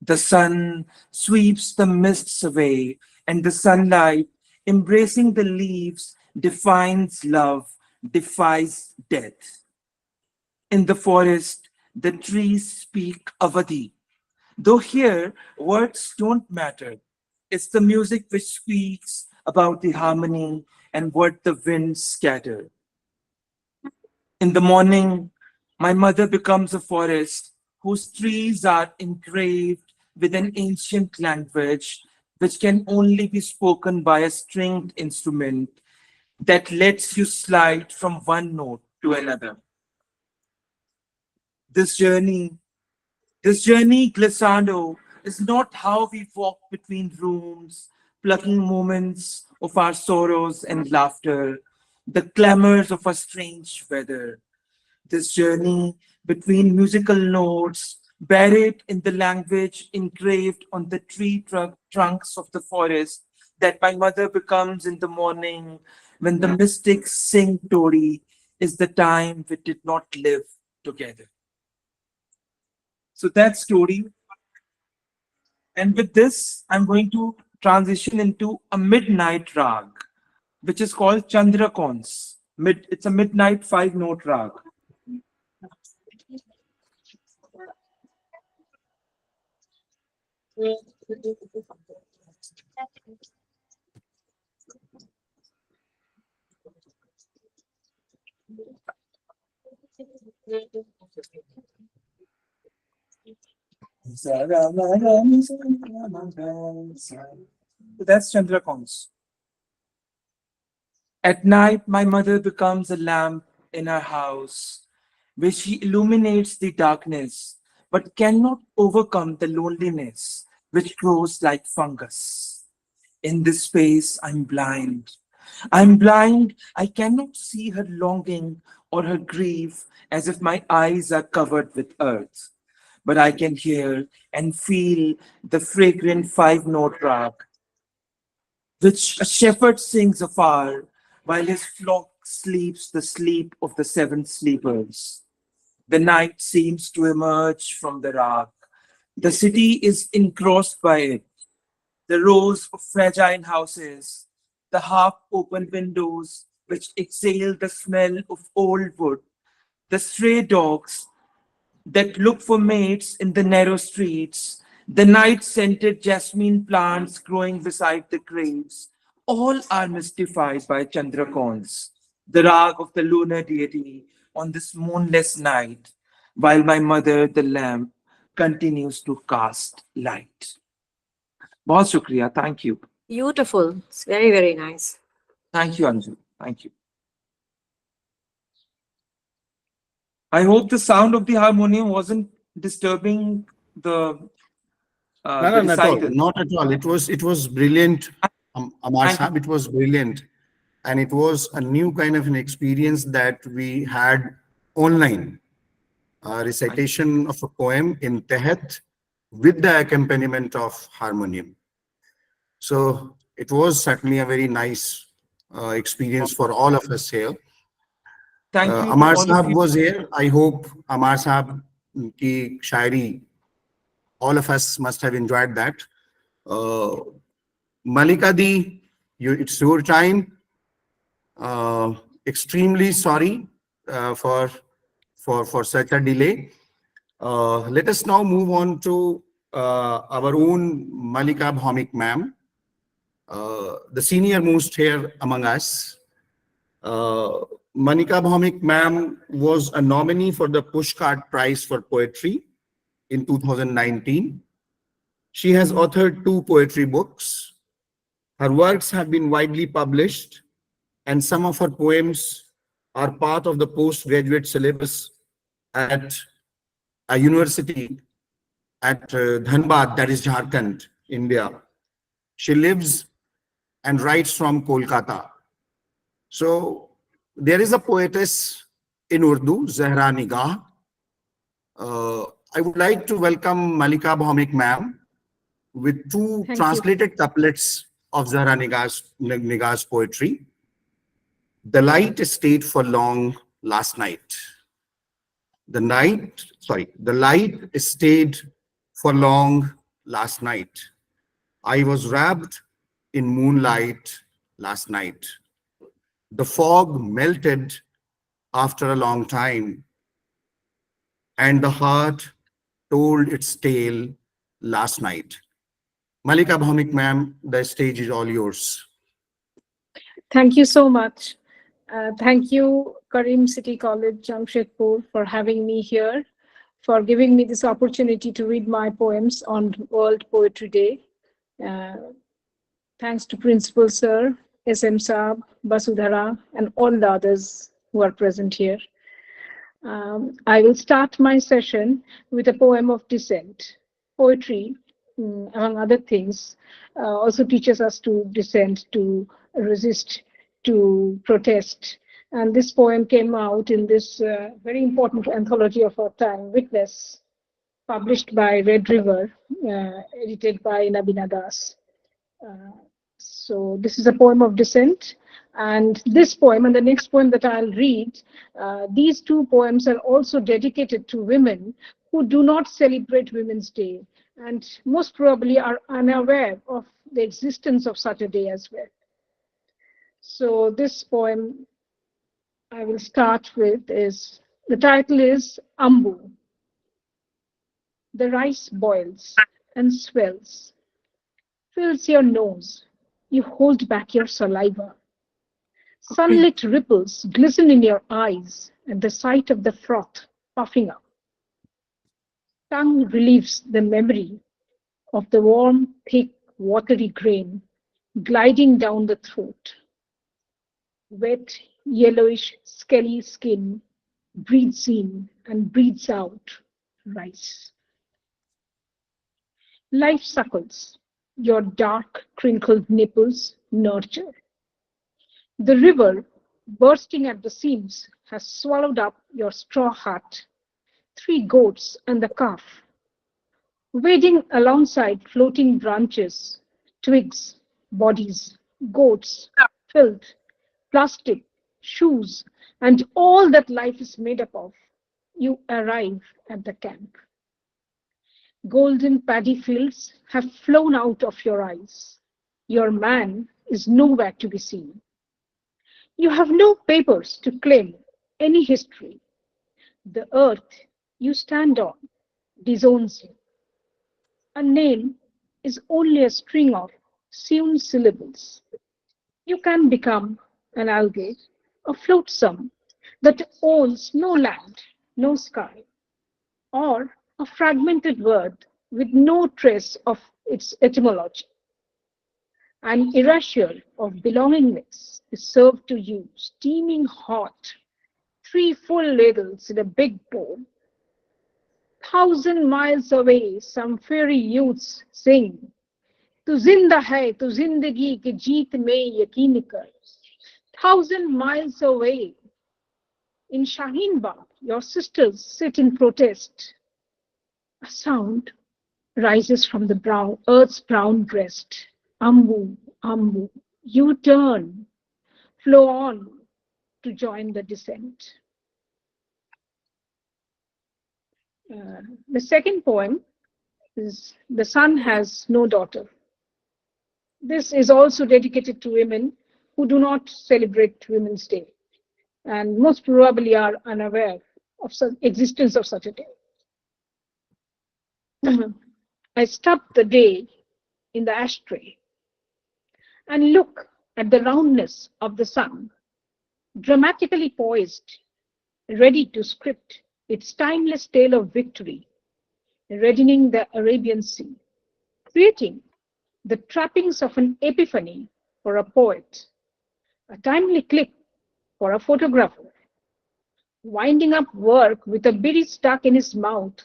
The sun sweeps the mists away, and the sunlight, embracing the leaves, defines love, defies death. In the forest, the trees speak Avadi. Though here, words don't matter. It's the music which speaks about the harmony and what the winds scatter. In the morning, my mother becomes a forest whose trees are engraved with an ancient language which can only be spoken by a stringed instrument that lets you slide from one note to another. This journey This journey, glissando, is not how we walk between rooms, plucking moments of our sorrows and laughter, the clamors of a strange weather. This journey between musical notes, buried in the language engraved on the trunks of the forest, that my mother becomes in the morning when the mystics sing Tori, is the time we did not live together. So that story. And with this, I'm going to transition into a midnight rag, which is called Chandrakons. It's a midnight 5-note rag. So that's Chandrakons. At night, my mother becomes a lamp in her house, where she illuminates the darkness, but cannot overcome the loneliness which grows like fungus. In this space, I'm blind. I'm blind. I cannot see her longing or her grief as if my eyes are covered with earth. But I can hear and feel the fragrant 5-note rag, which a shepherd sings afar while his flock sleeps the sleep of the 7 sleepers. The night seems to emerge from the rag. The city is engrossed by it. The rows of fragile houses, the half-open windows which exhale the smell of old wood, the stray dogs that look for mates in the narrow streets, The night-scented jasmine plants growing beside the graves, all are mystified by Chandrakons, the rag of the lunar deity on this moonless night, while my mother, the lamp, continues to cast light. बहुत शुक्रिया. Thank you. Beautiful. It's very, very nice. Thank you, Anju. Thank you. I hope the sound of the harmonium wasn't disturbing the No, the no, not at all. recital. Not at all. It was brilliant, Ammar Thank you. Sahab. It was brilliant. And it was a new kind of an experience that we had online. A recitation of a poem in Tehet with the accompaniment of harmonium. So it was certainly a very nice experience for all of us here. Thank you to Ammar all of Sahab you. was here. I hope Ammar Sahab ki shairi, all of us must have enjoyed that. Mallika Di, it's your time. Extremely sorry for such a delay. Let us now move on to our own Mallika Bhaumik ma'am, the senior most here among us. Mallika Bhaumik ma'am was a nominee for the Pushcart Prize for Poetry in 2019. She has authored 2 poetry books. Her works have been widely published, and some of her poems are part of the postgraduate syllabus at a university at Dhanbad, that is Jharkhand, India. She lives and writes from Kolkata. So there is a poetess in Urdu, Zahra Nigah. I would like to welcome Mallika Bhaumik ma'am with 2 translated couplets of Zahra Nigah's poetry. The light stayed for long last night. The light stayed for long last night. I was wrapped in moonlight last night. The fog melted after a long time, and the heart told its tale last night. Mallika Bhaumik ma'am, the stage is all yours. Thank you so much. Thank you, Karim City College, Jamshedpur, for having me here, for giving me this opportunity to read my poems on World Poetry Day. Thanks to Principal Sir, SM Saab, Basudhara, and all the others who are present here. I will start my session with a poem of dissent. Poetry, among other things, also teaches us to dissent, to resist, to protest. And this poem came out in this very important anthology of our time, Witness, published by Red River, edited by Nabina Das. So this is a poem of dissent. And this poem and the next poem that I'll read, these 2 poems are also dedicated to women who do not celebrate Women's Day and most probably are unaware of the existence of such a day as well. So this poem I will start with is, the title is Ambu. The rice boils and swells, fills your nose. You hold back your saliva. Sunlit ripples glisten in your eyes at the sight of the froth puffing up. Tongue relieves the memory of the warm, thick, watery grain gliding down the throat. Wet, yellowish, scaly skin breathes in and breathes out rice. Life suckles, your dark, crinkled nipples nurture. The river, bursting at the seams, has swallowed up your straw hut, 3 goats and the calf. Wading alongside floating branches, twigs, bodies, goats, filth, plastic, shoes, and all that life is made up of, you arrive at the camp. Golden paddy fields have flown out of your eyes. Your man is nowhere to be seen. You have no papers to claim any history. The earth you stand on disowns you. A A name is only a string of sewn syllables. You can become an algae, a flotsam that owns no land, no sky, or a fragmented word with no trace of its etymology. An erasure of belongingness is served to you steaming hot, 3 full ladles in a big bowl. 1,000 miles away, some fairy youths sing, "Tu zinda hai, tu zindagi ki jeet mein yakin kar." 1,000 miles away, in Shaheen Bagh, your sisters sit in protest. A sound rises from the earth's brown breast. Ambu, Ambu, you turn, flow on to join the descent. The second poem is The Sun Has No Daughter. This is also dedicated to women who do not celebrate Women's Day and most probably are unaware of the existence of such a day. I stub the day in the ashtray and look at the roundness of the sun, dramatically poised, ready to script its timeless tale of victory, reddening the Arabian Sea, creating the trappings of an epiphany for a poet, a timely clip for a photographer, winding up work with a biddy stuck in his mouth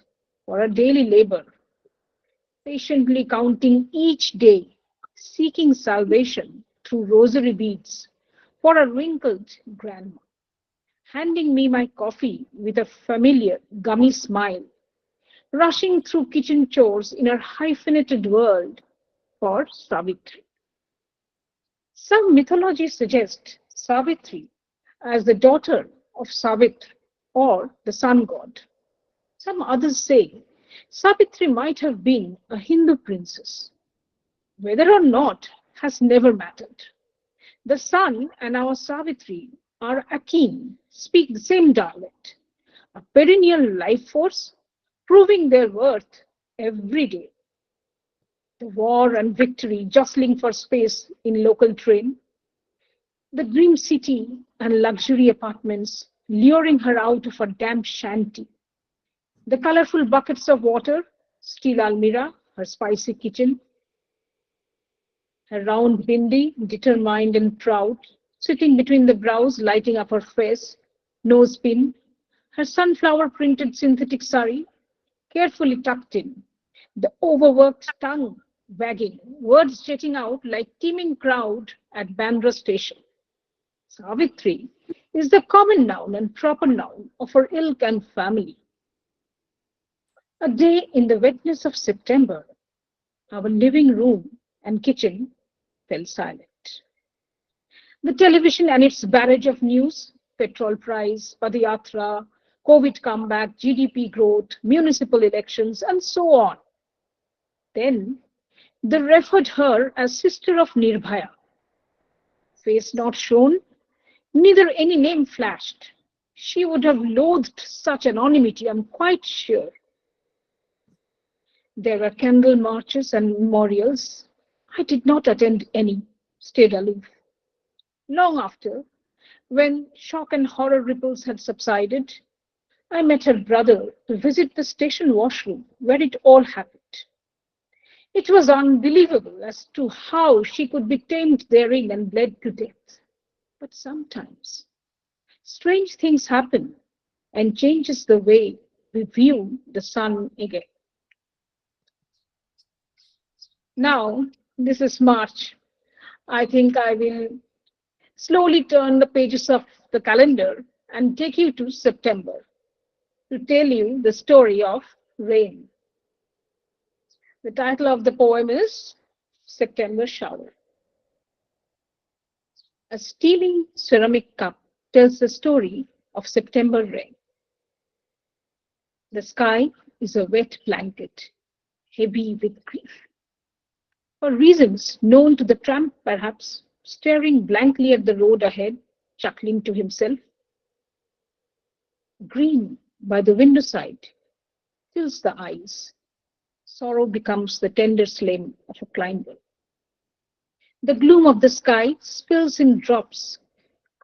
for a daily labor, patiently counting each day, seeking salvation through rosary beads for a wrinkled grandma, handing me my coffee with a familiar gummy smile, rushing through kitchen chores in her hyphenated world for Savitri. Some mythologies suggest Savitri as the daughter of Savitr or the sun god. Some others say Savitri might have been a Hindu princess. Whether or not has never mattered. The sun and our Savitri are akin, speak the same dialect, a perennial life force proving their worth every day. The war and victory jostling for space in local train, the dream city and luxury apartments luring her out of a damp shanty, the colorful buckets of water, steel almirah, her spicy kitchen, her round bindi, determined and proud, sitting between the brows, lighting up her face, nose pin, her sunflower printed synthetic sari, carefully tucked in, the overworked tongue wagging, words jetting out like teeming crowd at Bandra station. Savitri is the common noun and proper noun of her ilk and family. A day in the wetness of September, our living room and kitchen fell silent. The television and its barrage of news, petrol price, Padayatra, COVID comeback, GDP growth, municipal elections, and so on. Then they referred her as sister of Nirbhaya. Face not shown, neither any name flashed. She would have loathed such anonymity, I'm quite sure. There were candle marches and memorials. I did not attend any, stayed aloof. Long after, when shock and horror ripples had subsided, I met her brother to visit the station washroom where it all happened. It was unbelievable as to how she could be tamed therein and bled to death. But sometimes strange things happen and changes the way we view the sun again. Now, this is March. I think I will slowly turn the pages of the calendar and take you to September to tell you the story of rain. The title of the poem is September Shower. A steaming ceramic cup tells the story of September rain. The sky is a wet blanket, heavy with grief. For reasons known to the tramp, perhaps, staring blankly at the road ahead, chuckling to himself. Green by the window side fills the eyes. Sorrow becomes the tender slave of a climber. The gloom of the sky spills in drops,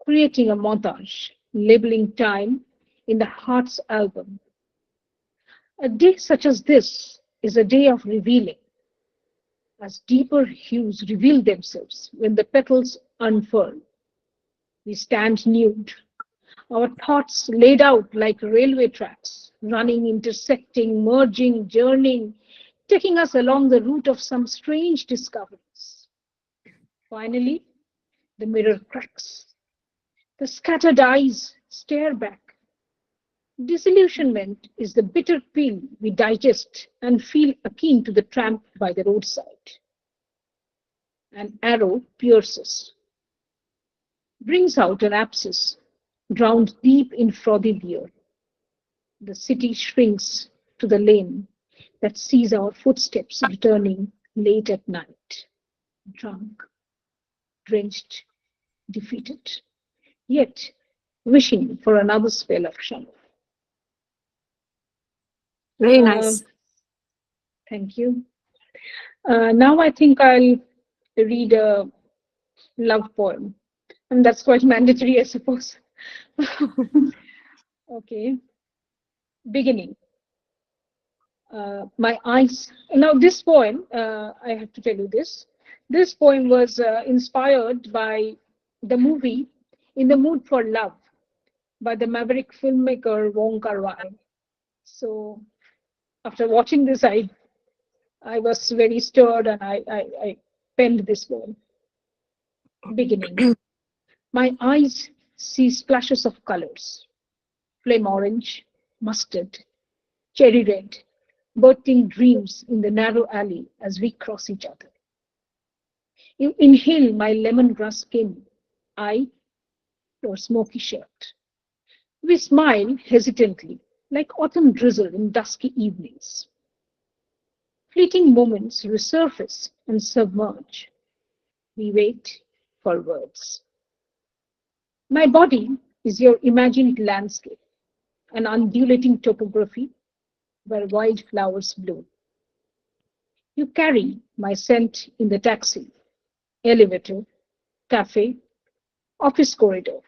creating a montage, labeling time in the heart's album. A day such as this is a day of revealing, as deeper hues reveal themselves when the petals unfurl. We stand nude, our thoughts laid out like railway tracks, running, intersecting, merging, journeying, taking us along the route of some strange discoveries. Finally, the mirror cracks. The scattered eyes stare back. Disillusionment is the bitter pill we digest and feel akin to the tramp by the roadside. An arrow pierces, brings out an abscess, drowned deep in frothy beer. The city shrinks to the lane that sees our footsteps returning late at night, drunk, drenched, defeated, yet wishing for another spell of shadow. Very nice. Thank you. Now I think I'll read a love poem, and that's quite mandatory, I suppose. Okay. Beginning. My eyes. Now, this poem, I have to tell you this. This poem was inspired by the movie In the Mood for Love by the maverick filmmaker Wong Kar-wai. So, after watching this, I was very stirred and I penned this poem. Beginning. My eyes see splashes of colors: flame orange, mustard, cherry red, bursting dreams in the narrow alley as we cross each other. You inhale my lemongrass skin, I your smoky shirt. We smile hesitantly, like autumn drizzle in dusky evenings. Fleeting moments resurface and submerge. We wait for words. My body is your imagined landscape, an undulating topography where wildflowers bloom. You carry my scent in the taxi, elevator, cafe, office corridor.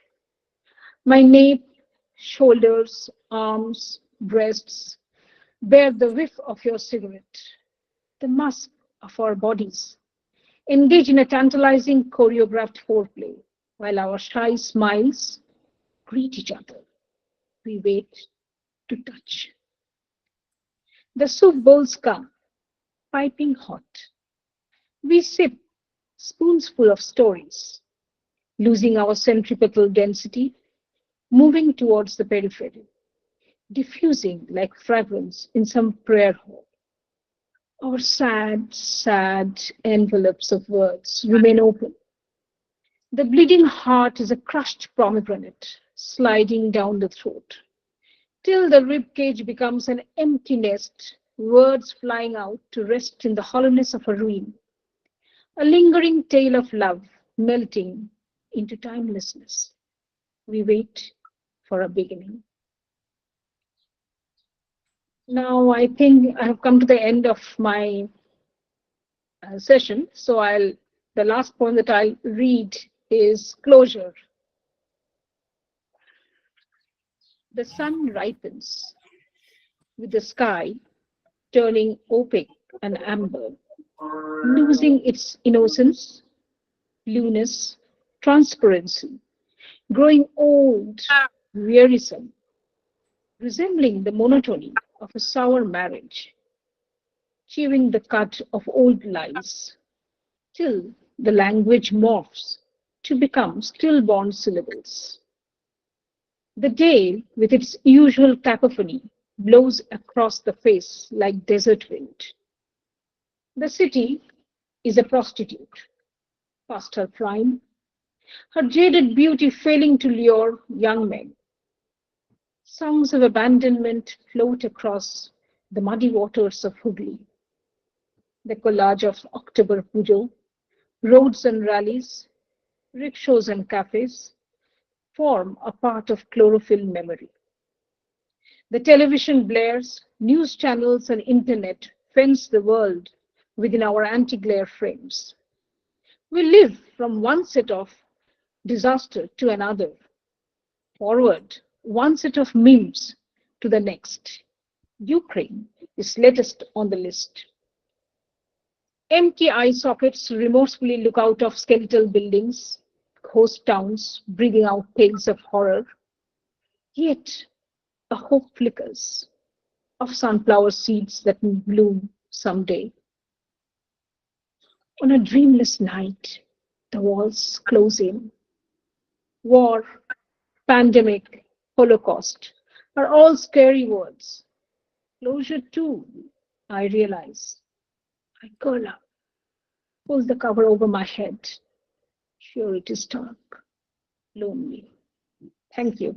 My nape, shoulders, arms, breasts bear the whiff of your cigarette, the musk of our bodies. Engage in a tantalizing choreographed foreplay while our shy smiles greet each other. We wait to touch. The soup bowls come, piping hot. We sip spoonsful of stories, losing our centripetal density, moving towards the periphery, diffusing like fragrance in some prayer hall. Our sad envelopes of words remain open. The bleeding heart is a crushed pomegranate sliding down the throat, till the ribcage becomes an empty nest, words flying out to rest in the hollowness of a ruin. A lingering tale of love melting into timelessness. We wait for a beginning. Now I think I have come to the end of my session, so the last poem that I'll read is Closure. The sun ripens with the sky turning opaque and amber, losing its innocence, blueness, transparency, growing old, wearisome, resembling the monotony of a sour marriage, chewing the cud of old lies, till the language morphs to become stillborn syllables. The day, with its usual cacophony, blows across the face like desert wind. The city is a prostitute, past her prime, her jaded beauty failing to lure young men. Songs of abandonment float across the muddy waters of Hooghly. The collage of October Pujo, roads and rallies, rickshaws and cafes form a part of chlorophyll memory. The television blares, news channels and internet fence the world within our anti-glare frames. We live from one set of disaster to another, forward one set of memes to the next. Ukraine is latest on the list. Empty eye sockets remorsefully look out of skeletal buildings, ghost towns breathing out tales of horror. Yet a hope flickers of sunflower seeds that will bloom someday. On a dreamless night, the walls close in. War, pandemic, Holocaust are all scary words. Closure too, I realize. I curl up, pull the cover over my head. Sure, it is dark, lonely. Thank you.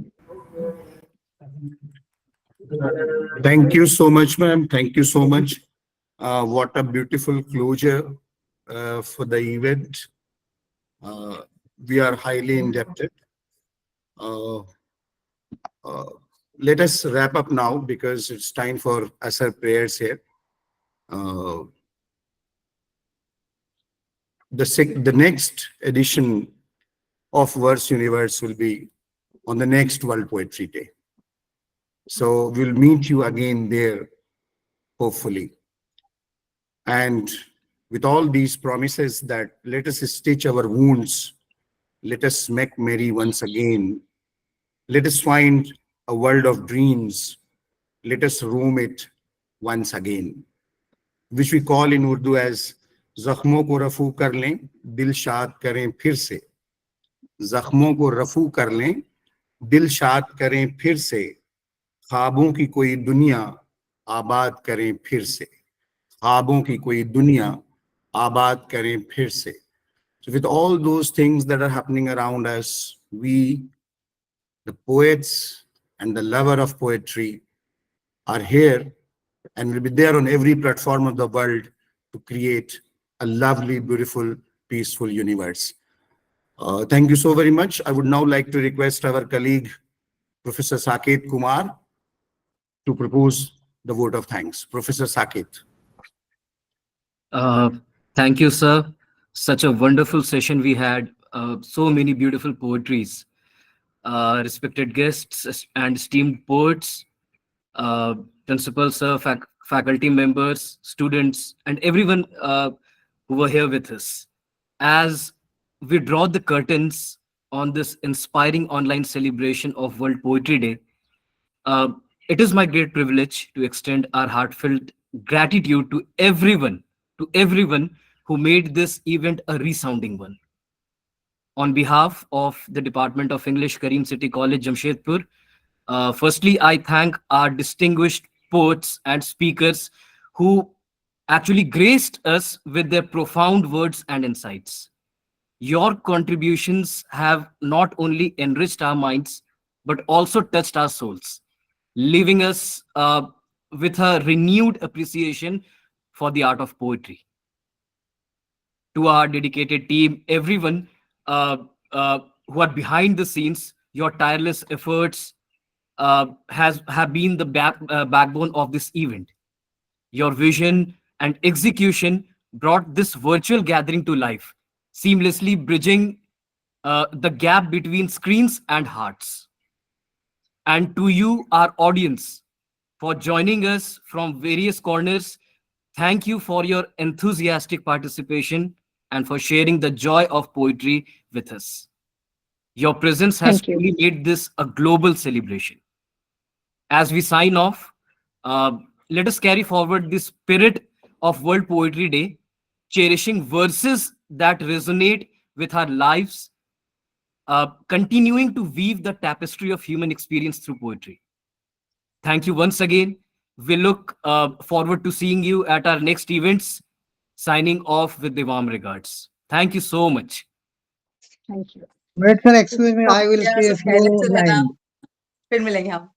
Thank you so much, ma'am. Thank you so much. What a beautiful closure for the event. We are highly indebted. Let us wrap up now because it's time for Asar prayers here. The next edition of Verse Universe will be on the next World Poetry Day. So we'll meet you again there, hopefully. And with all these promises that let us stitch our wounds, let us make merry once again, let us find a world of dreams, let us roam it once again, which we call in Urdu as Zakhmon ko rafu kar lein, dil shad karen phir se. Zakhmon ko rafu kar lein, dil shad karen phir se. ख्वाबों की कोई दुनिया आबाद करें फिर से. ख्वाबों की कोई दुनिया आबाद करें फिर से. So with all those things that are happening around us, we, the poets and the lover of poetry, are here and will be there on every platform of the world to create a lovely, beautiful, peaceful universe. Thank you so very much. I would now like to request our colleague, Professor Saket Kumar, to propose the vote of thanks. Professor Saket. Thank you, sir. Such a wonderful session we had. So many beautiful poetries. Respected guests and esteemed poets, principals, sir, faculty members, students, and everyone who were here with us. As we draw the curtains on this inspiring online celebration of World Poetry Day, it is my great privilege to extend our heartfelt gratitude to everyone who made this event a resounding one. On behalf of the Department of English, Karim City College, Jamshedpur, firstly, I thank our distinguished poets and speakers who actually graced us with their profound words and insights. Your contributions have not only enriched our minds, but also touched our souls, leaving us with a renewed appreciation for the art of poetry. To our dedicated team, everyone who are behind the scenes, your tireless efforts have been the backbone of this event. Your vision and execution brought this virtual gathering to life, seamlessly bridging the gap between screens and hearts. And to you, our audience, for joining us from various corners, thank you for your enthusiastic participation and for sharing the joy of poetry with us. Your presence has Thank you. truly made this a global celebration. As we sign off, let us carry forward the spirit of World Poetry Day, cherishing verses that resonate with our lives, continuing to weave the tapestry of human experience through poetry. Thank you once again. We look forward to seeing you at our next events. Signing off with the warm regards. Thank you so much. Thank you. Wait, sir, excuse me, I will Yeah, say a so पहले few से लेना, lines. फिर मिलेंगे हम.